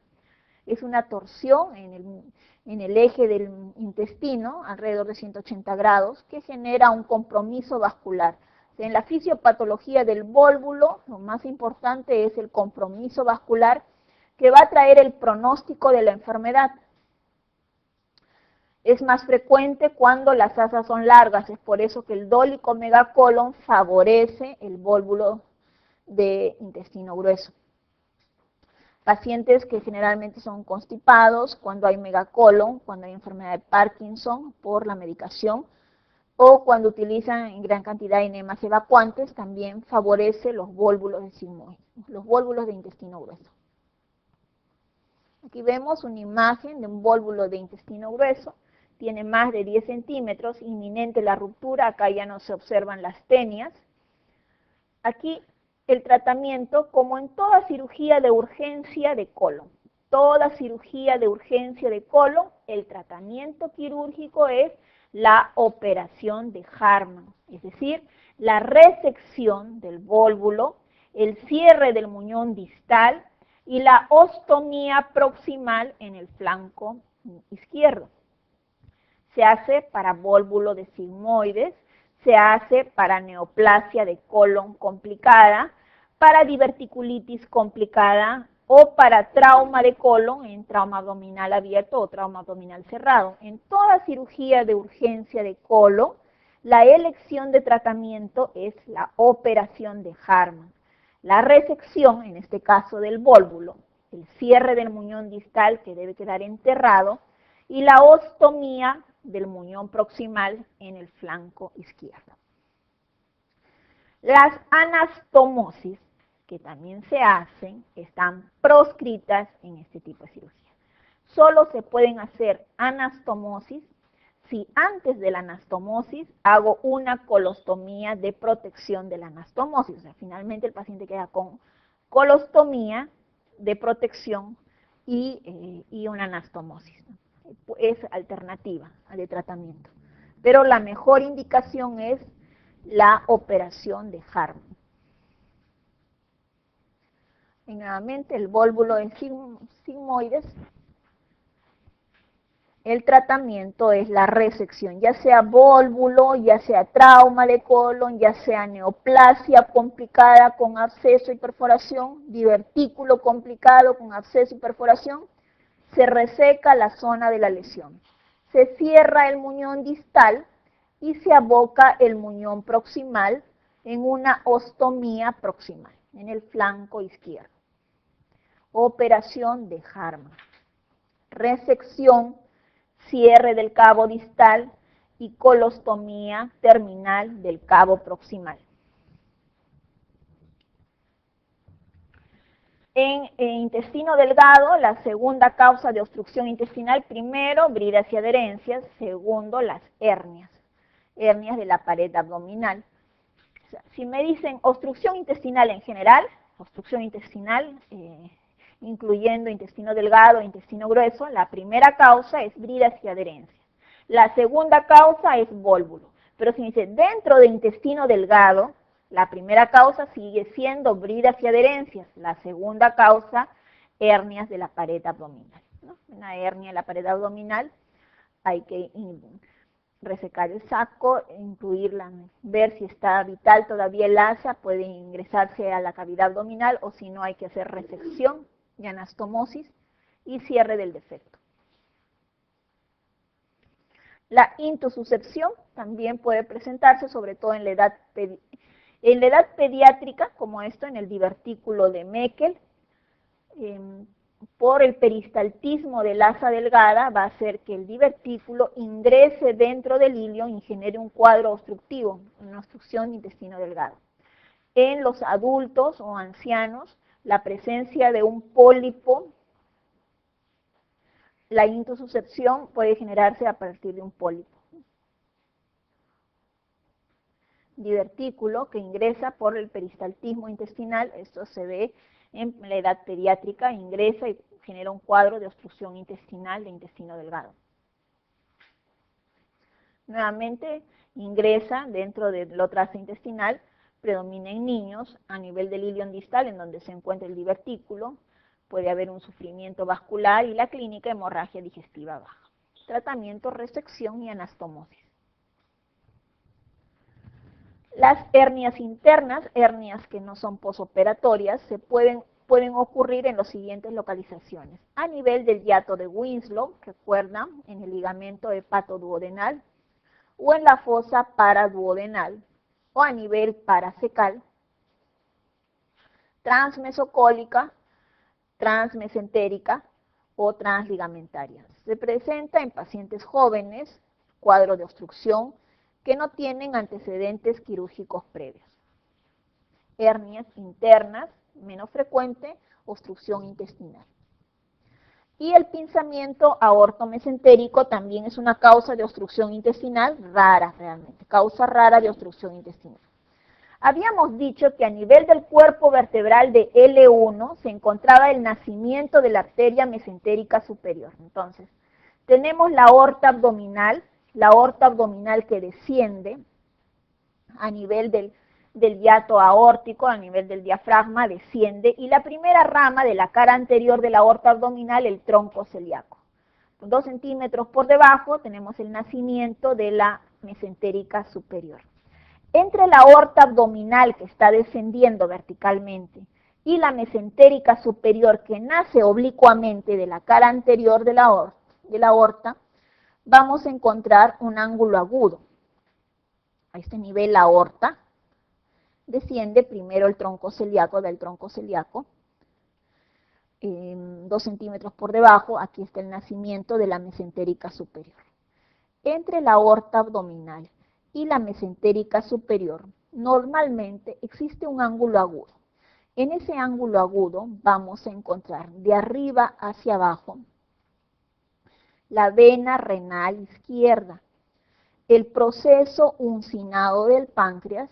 Es una torsión en el eje del intestino, alrededor de 180 grados, que genera un compromiso vascular. En la fisiopatología del vólvulo, lo más importante es el compromiso vascular que va a traer el pronóstico de la enfermedad. Es más frecuente cuando las asas son largas, es por eso que el dólico megacolon favorece el vólvulo de intestino grueso. Pacientes que generalmente son constipados, cuando hay megacolon, cuando hay enfermedad de Parkinson por la medicación, o cuando utilizan en gran cantidad enemas evacuantes, también favorece los vólvulos de sigmoide, los vólvulos de intestino grueso. Aquí vemos una imagen de un vólvulo de intestino grueso, tiene más de 10 centímetros, inminente la ruptura, acá ya no se observan las tenias. Aquí el tratamiento, como en toda cirugía de urgencia de colon. Toda cirugía de urgencia de colon, el tratamiento quirúrgico es la operación de Hartmann, es decir, la resección del vólvulo, el cierre del muñón distal y la ostomía proximal en el flanco izquierdo. Se hace para vólvulo de sigmoides, se hace para neoplasia de colon complicada, para diverticulitis complicada o para trauma de colon en trauma abdominal abierto o trauma abdominal cerrado. En toda cirugía de urgencia de colon, la elección de tratamiento es la operación de Hartmann. La resección, en este caso del vólvulo, el cierre del muñón distal que debe quedar enterrado y la ostomía del muñón proximal en el flanco izquierdo. Las anastomosis, que también se hacen, están proscritas en este tipo de cirugía. Solo se pueden hacer anastomosis si antes de la anastomosis hago una colostomía de protección de la anastomosis. O sea, finalmente el paciente queda con colostomía de protección y una anastomosis. Es alternativa de tratamiento. Pero la mejor indicación es la operación de Hartmann. Y nuevamente el vólvulo de sigmoides el tratamiento es la resección, ya sea vólvulo, ya sea trauma de colon, ya sea neoplasia complicada con absceso y perforación, divertículo complicado con absceso y perforación, se reseca la zona de la lesión. Se cierra el muñón distal y se aboca el muñón proximal en una ostomía proximal, en el flanco izquierdo. Operación de Harman. Resección, cierre del cabo distal y colostomía terminal del cabo proximal. En intestino delgado, la segunda causa de obstrucción intestinal, primero, bridas y adherencias, segundo, las hernias de la pared abdominal. O sea, si me dicen obstrucción intestinal en general, obstrucción intestinal, incluyendo intestino delgado e intestino grueso, la primera causa es bridas y adherencias. La segunda causa es vólvulo. Pero si me dice dentro de intestino delgado, la primera causa sigue siendo bridas y adherencias. La segunda causa, hernias de la pared abdominal, ¿no? Una hernia de la pared abdominal, hay que resecar el saco, incluirla, ver si está vital todavía el asa, puede ingresarse a la cavidad abdominal, o si no hay que hacer resección y anastomosis y cierre del defecto. La intususcepción también puede presentarse, sobre todo en la edad pediátrica, como esto en el divertículo de Meckel, por el peristaltismo del asa delgada, va a hacer que el divertículo ingrese dentro del ilio y genere un cuadro obstructivo, una obstrucción de intestino delgado. En los adultos o ancianos, la presencia de un pólipo, la intususcepción puede generarse a partir de un pólipo. Divertículo que ingresa por el peristaltismo intestinal, esto se ve en la edad pediátrica, ingresa y genera un cuadro de obstrucción intestinal de intestino delgado. Nuevamente ingresa dentro del tracto intestinal, predomina en niños a nivel del ilion distal, en donde se encuentra el divertículo, puede haber un sufrimiento vascular y la clínica hemorragia digestiva baja. Tratamiento, resección y anastomosis. Las hernias internas, hernias que no son posoperatorias, pueden ocurrir en las siguientes localizaciones. A nivel del hiato de Winslow, recuerdan, en el ligamento hepatoduodenal, o en la fosa paraduodenal, o a nivel paracecal, transmesocólica, transmesentérica o transligamentaria. Se presenta en pacientes jóvenes, cuadro de obstrucción, que no tienen antecedentes quirúrgicos previos. Hernias internas, menos frecuente, obstrucción intestinal. Y el pinzamiento aortomesentérico también es una causa de obstrucción intestinal rara realmente, causa rara de obstrucción intestinal. Habíamos dicho que a nivel del cuerpo vertebral de L1 se encontraba el nacimiento de la arteria mesentérica superior. Entonces, tenemos la aorta abdominal que desciende a nivel del hiato aórtico, a nivel del diafragma, desciende, y la primera rama de la cara anterior de la aorta abdominal, el tronco celíaco. 2 centímetros por debajo tenemos el nacimiento de la mesentérica superior. Entre la aorta abdominal, que está descendiendo verticalmente, y la mesentérica superior, que nace oblicuamente de la cara anterior de la aorta, vamos a encontrar un ángulo agudo. A este nivel la aorta desciende primero el tronco celíaco, del tronco celíaco, 2 centímetros por debajo, aquí está el nacimiento de la mesentérica superior. Entre la aorta abdominal y la mesentérica superior, normalmente existe un ángulo agudo. En ese ángulo agudo vamos a encontrar de arriba hacia abajo la vena renal izquierda, el proceso uncinado del páncreas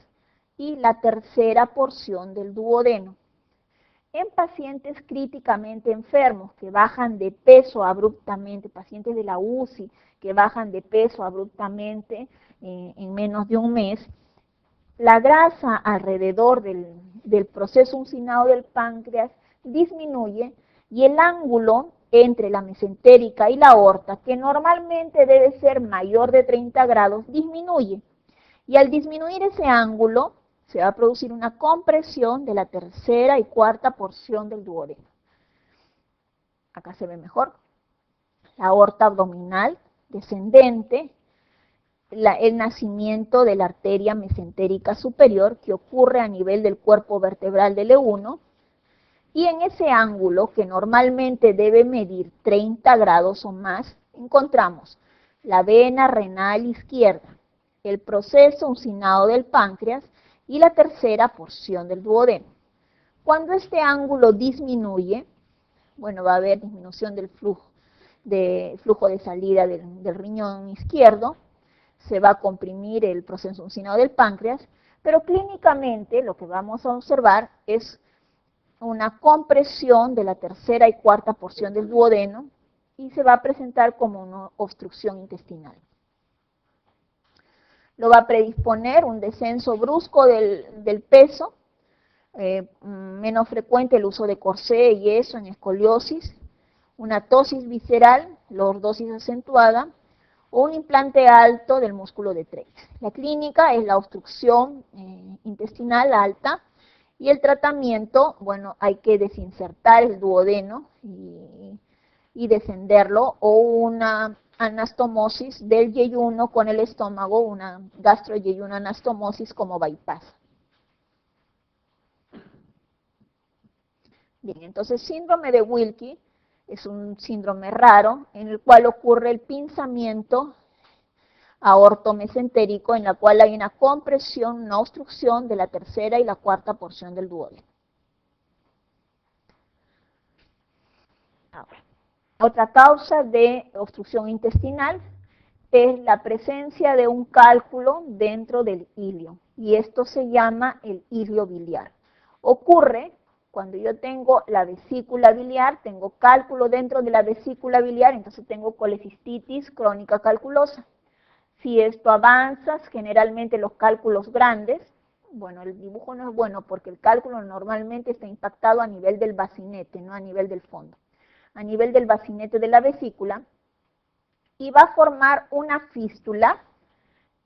y la tercera porción del duodeno. En pacientes críticamente enfermos que bajan de peso abruptamente, pacientes de la UCI que bajan de peso abruptamente en menos de un mes, la grasa alrededor del proceso uncinado del páncreas disminuye y el ángulo entre la mesentérica y la aorta, que normalmente debe ser mayor de 30 grados, disminuye. Y al disminuir ese ángulo, se va a producir una compresión de la tercera y cuarta porción del duodeno. Acá se ve mejor. La aorta abdominal descendente, el nacimiento de la arteria mesentérica superior que ocurre a nivel del cuerpo vertebral del E1, y en ese ángulo, que normalmente debe medir 30 grados o más, encontramos la vena renal izquierda, el proceso uncinado del páncreas y la tercera porción del duodeno. Cuando este ángulo disminuye, bueno, va a haber disminución del flujo de salida del riñón izquierdo, se va a comprimir el proceso uncinado del páncreas, pero clínicamente lo que vamos a observar es una compresión de la tercera y cuarta porción del duodeno y se va a presentar como una obstrucción intestinal. Lo va a predisponer un descenso brusco del peso, menos frecuente el uso de corsé, yeso en escoliosis, una tosis visceral, lordosis acentuada, o un implante alto del músculo de Treitz. La clínica es la obstrucción intestinal alta, y el tratamiento, bueno, hay que desinsertar el duodeno y descenderlo, o una anastomosis del yeyuno con el estómago, una gastroyeyuno anastomosis como bypass. Bien, entonces síndrome de Wilkie es un síndrome raro en el cual ocurre el pinzamiento aortomesentérico, en la cual hay una compresión, una obstrucción de la tercera y la cuarta porción del duodeno. Ahora, otra causa de obstrucción intestinal es la presencia de un cálculo dentro del ilio, y esto se llama el ilio biliar. Ocurre cuando yo tengo la vesícula biliar, tengo cálculo dentro de la vesícula biliar, entonces tengo colecistitis crónica calculosa. Si esto avanza, generalmente los cálculos grandes, bueno, el dibujo no es bueno porque el cálculo normalmente está impactado a nivel del bacinete, no a nivel del fondo. A nivel del bacinete de la vesícula, y va a formar una fístula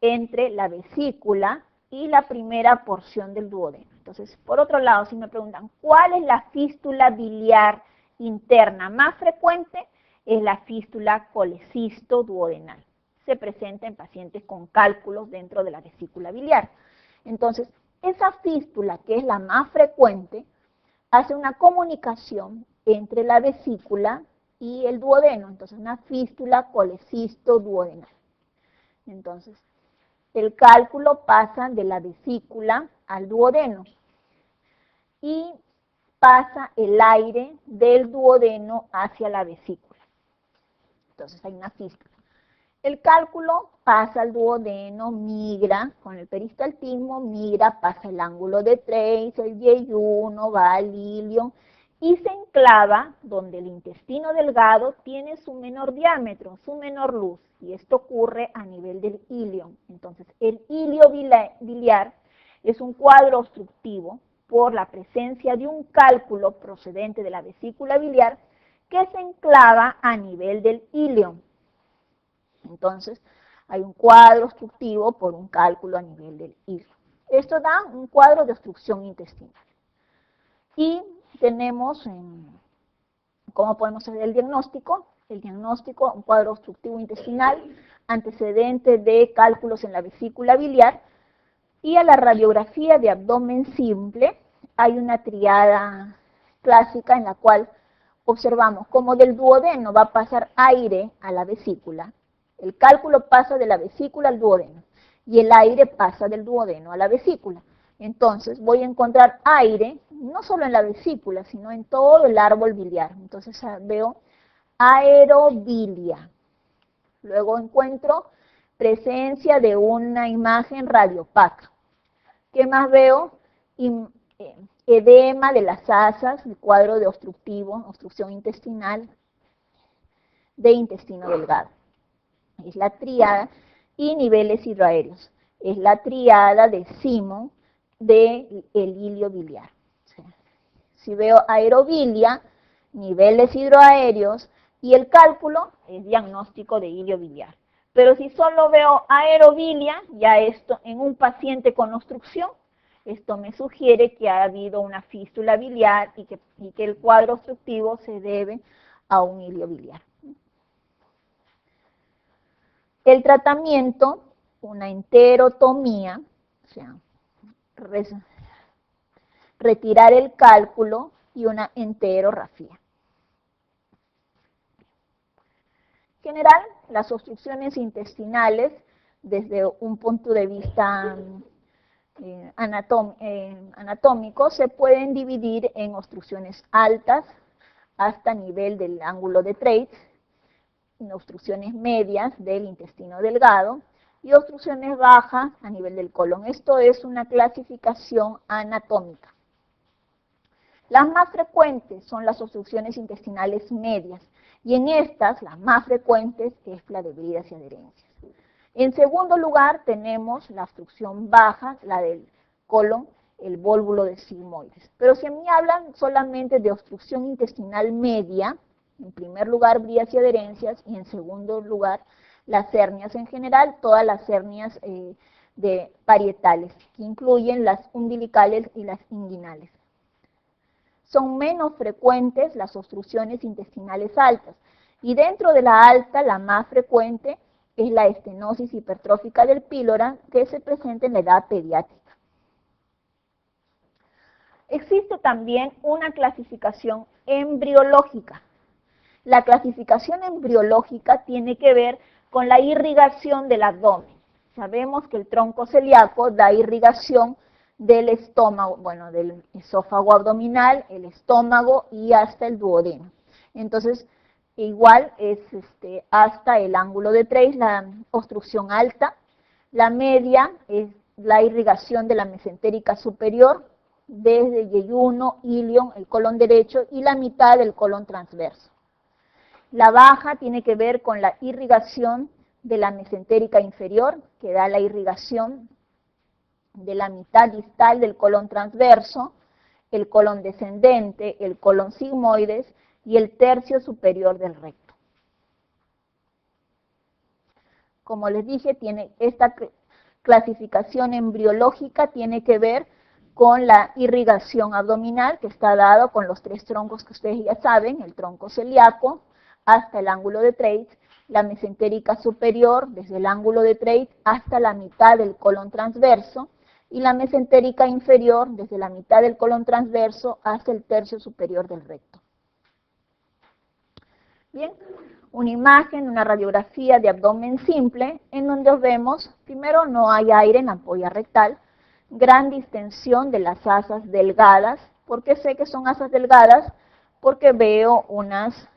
entre la vesícula y la primera porción del duodeno. Entonces, por otro lado, si me preguntan, ¿cuál es la fístula biliar interna más frecuente? Es la fístula colecisto-duodenal. Se presenta en pacientes con cálculos dentro de la vesícula biliar. Entonces, esa fístula, que es la más frecuente, hace una comunicación entre la vesícula y el duodeno. Entonces, una fístula colecisto-duodenal. Entonces, el cálculo pasa de la vesícula al duodeno y pasa el aire del duodeno hacia la vesícula. Entonces, hay una fístula. El cálculo pasa al duodeno, migra con el peristaltismo, migra, pasa el ángulo de Treitz, el yeyuno, va al ilio y se enclava donde el intestino delgado tiene su menor diámetro, su menor luz, y esto ocurre a nivel del ilio. Entonces, el ilio biliar es un cuadro obstructivo por la presencia de un cálculo procedente de la vesícula biliar que se enclava a nivel del ilio. Entonces, hay un cuadro obstructivo por un cálculo a nivel del ilio. Esto da un cuadro de obstrucción intestinal. Y tenemos, ¿cómo podemos hacer el diagnóstico? El diagnóstico, un cuadro obstructivo intestinal, antecedente de cálculos en la vesícula biliar, y a la radiografía de abdomen simple hay una triada clásica en la cual observamos cómo del duodeno va a pasar aire a la vesícula. El cálculo pasa de la vesícula al duodeno y el aire pasa del duodeno a la vesícula. Entonces voy a encontrar aire no solo en la vesícula, sino en todo el árbol biliar. Entonces veo aerobilia. Luego encuentro presencia de una imagen radiopaca. ¿Qué más veo? Edema de las asas, el cuadro de obstrucción intestinal de intestino delgado. Es la tríada, y niveles hidroaéreos. Es la tríada de Simon del ilio biliar. Si veo aerobilia, niveles hidroaéreos, y el cálculo es diagnóstico de ilio biliar. Pero si solo veo aerobilia, ya esto en un paciente con obstrucción, esto me sugiere que ha habido una fístula biliar y que el cuadro obstructivo se debe a un ilio biliar. El tratamiento, una enterotomía, o sea, retirar el cálculo, y una enterografía. En general, las obstrucciones intestinales, desde un punto de vista anatómico, se pueden dividir en obstrucciones altas hasta nivel del ángulo de Treitz, obstrucciones medias del intestino delgado y obstrucciones bajas a nivel del colon. Esto es una clasificación anatómica. Las más frecuentes son las obstrucciones intestinales medias, y en estas, las más frecuentes es la de bridas y adherencias. En segundo lugar, tenemos la obstrucción baja, la del colon, el vólvulo de sigmoides. Pero si a mí hablan solamente de obstrucción intestinal media, en primer lugar, bridas y adherencias, y en segundo lugar, las hernias en general, todas las hernias de parietales, que incluyen las umbilicales y las inguinales. Son menos frecuentes las obstrucciones intestinales altas, y dentro de la alta, la más frecuente es la estenosis hipertrófica del pílora, que se presenta en la edad pediátrica. Existe también una clasificación embriológica. La clasificación embriológica tiene que ver con la irrigación del abdomen. Sabemos que el tronco celíaco da irrigación del estómago, bueno, del esófago abdominal, el estómago y hasta el duodeno. Entonces, igual es hasta el ángulo de Treitz, la obstrucción alta. La media es la irrigación de la mesentérica superior, desde yeyuno, ilion, el colon derecho, y la mitad del colon transverso. La baja tiene que ver con la irrigación de la mesentérica inferior, que da la irrigación de la mitad distal del colon transverso, el colon descendente, el colon sigmoides y el tercio superior del recto. Como les dije, esta clasificación embriológica tiene que ver con la irrigación abdominal, que está dado con los tres troncos que ustedes ya saben, el tronco celíaco hasta el ángulo de Treitz, la mesentérica superior desde el ángulo de Treitz hasta la mitad del colon transverso, y la mesentérica inferior desde la mitad del colon transverso hasta el tercio superior del recto. Bien, una imagen, una radiografía de abdomen simple, en donde vemos, primero, no hay aire en la ampolla rectal, gran distensión de las asas delgadas. ¿Por qué sé que son asas delgadas? Porque veo unas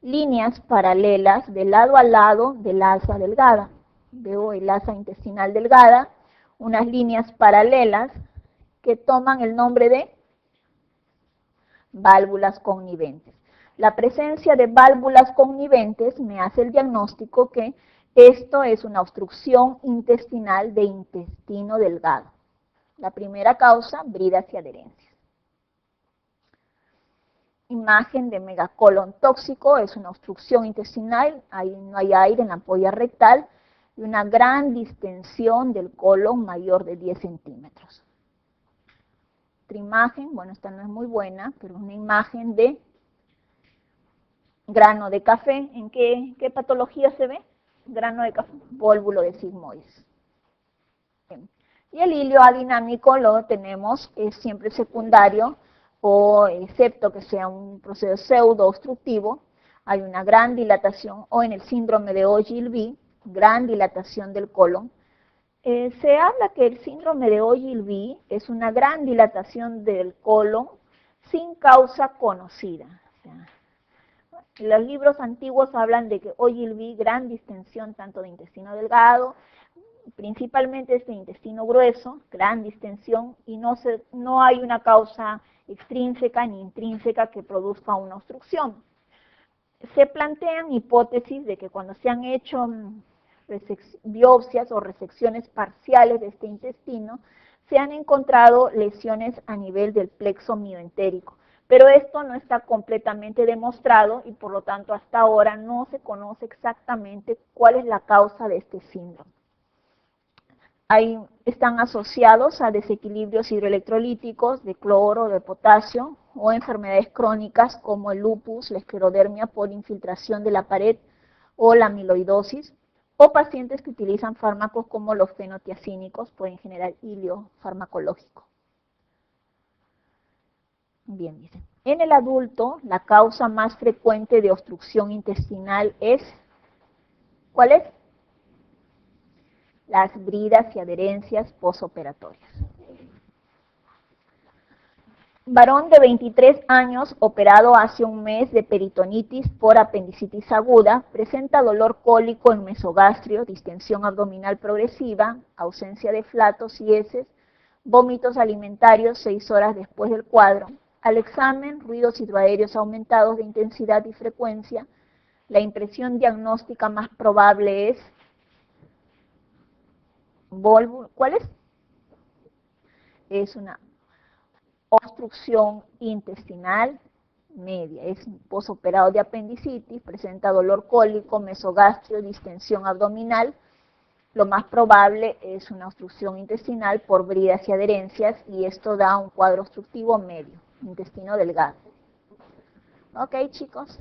líneas paralelas de lado a lado del asa delgada. Veo el asa intestinal delgada, unas líneas paralelas que toman el nombre de válvulas conniventes. La presencia de válvulas conniventes me hace el diagnóstico que esto es una obstrucción intestinal de intestino delgado. La primera causa, bridas y adherencias. Imagen de megacolon tóxico, es una obstrucción intestinal, ahí no hay aire en la ampolla rectal, y una gran distensión del colon mayor de 10 centímetros. Otra imagen, bueno, esta no es muy buena, pero es una imagen de grano de café. ¿En qué patología se ve? Grano de café, vólvulo de sigmoides. Bien. Y el hilio adinámico lo tenemos, es siempre secundario, o excepto que sea un proceso pseudo obstructivo, hay una gran dilatación, o en el síndrome de Ogilvie, gran dilatación del colon. Se habla que el síndrome de Ogilvie es una gran dilatación del colon sin causa conocida. O sea, los libros antiguos hablan de que Ogilvie, gran distensión tanto de intestino delgado, principalmente este intestino grueso, gran distensión, y no hay una causa extrínseca ni intrínseca que produzca una obstrucción. Se plantean hipótesis de que cuando se han hecho biopsias o resecciones parciales de este intestino, se han encontrado lesiones a nivel del plexo mioentérico. Pero esto no está completamente demostrado y por lo tanto hasta ahora no se conoce exactamente cuál es la causa de este síndrome. Están asociados a desequilibrios hidroelectrolíticos de cloro, de potasio, o enfermedades crónicas como el lupus, la esclerodermia por infiltración de la pared o la amiloidosis, o pacientes que utilizan fármacos como los fenotiazínicos pueden generar hilio farmacológico. Bien, dicen. En el adulto, la causa más frecuente de obstrucción intestinal es, ¿cuál es? Las bridas y adherencias posoperatorias. Varón de 23 años, operado hace un mes de peritonitis por apendicitis aguda, presenta dolor cólico en mesogastrio, distensión abdominal progresiva, ausencia de flatos y heces, vómitos alimentarios 6 horas después del cuadro. Al examen, ruidos hidroaéreos aumentados de intensidad y frecuencia. La impresión diagnóstica más probable es ¿cuál es? Es una obstrucción intestinal media. Es posoperado de apendicitis, presenta dolor cólico, mesogastrio, distensión abdominal. Lo más probable es una obstrucción intestinal por bridas y adherencias y esto da un cuadro obstructivo medio, intestino delgado. Ok, chicos.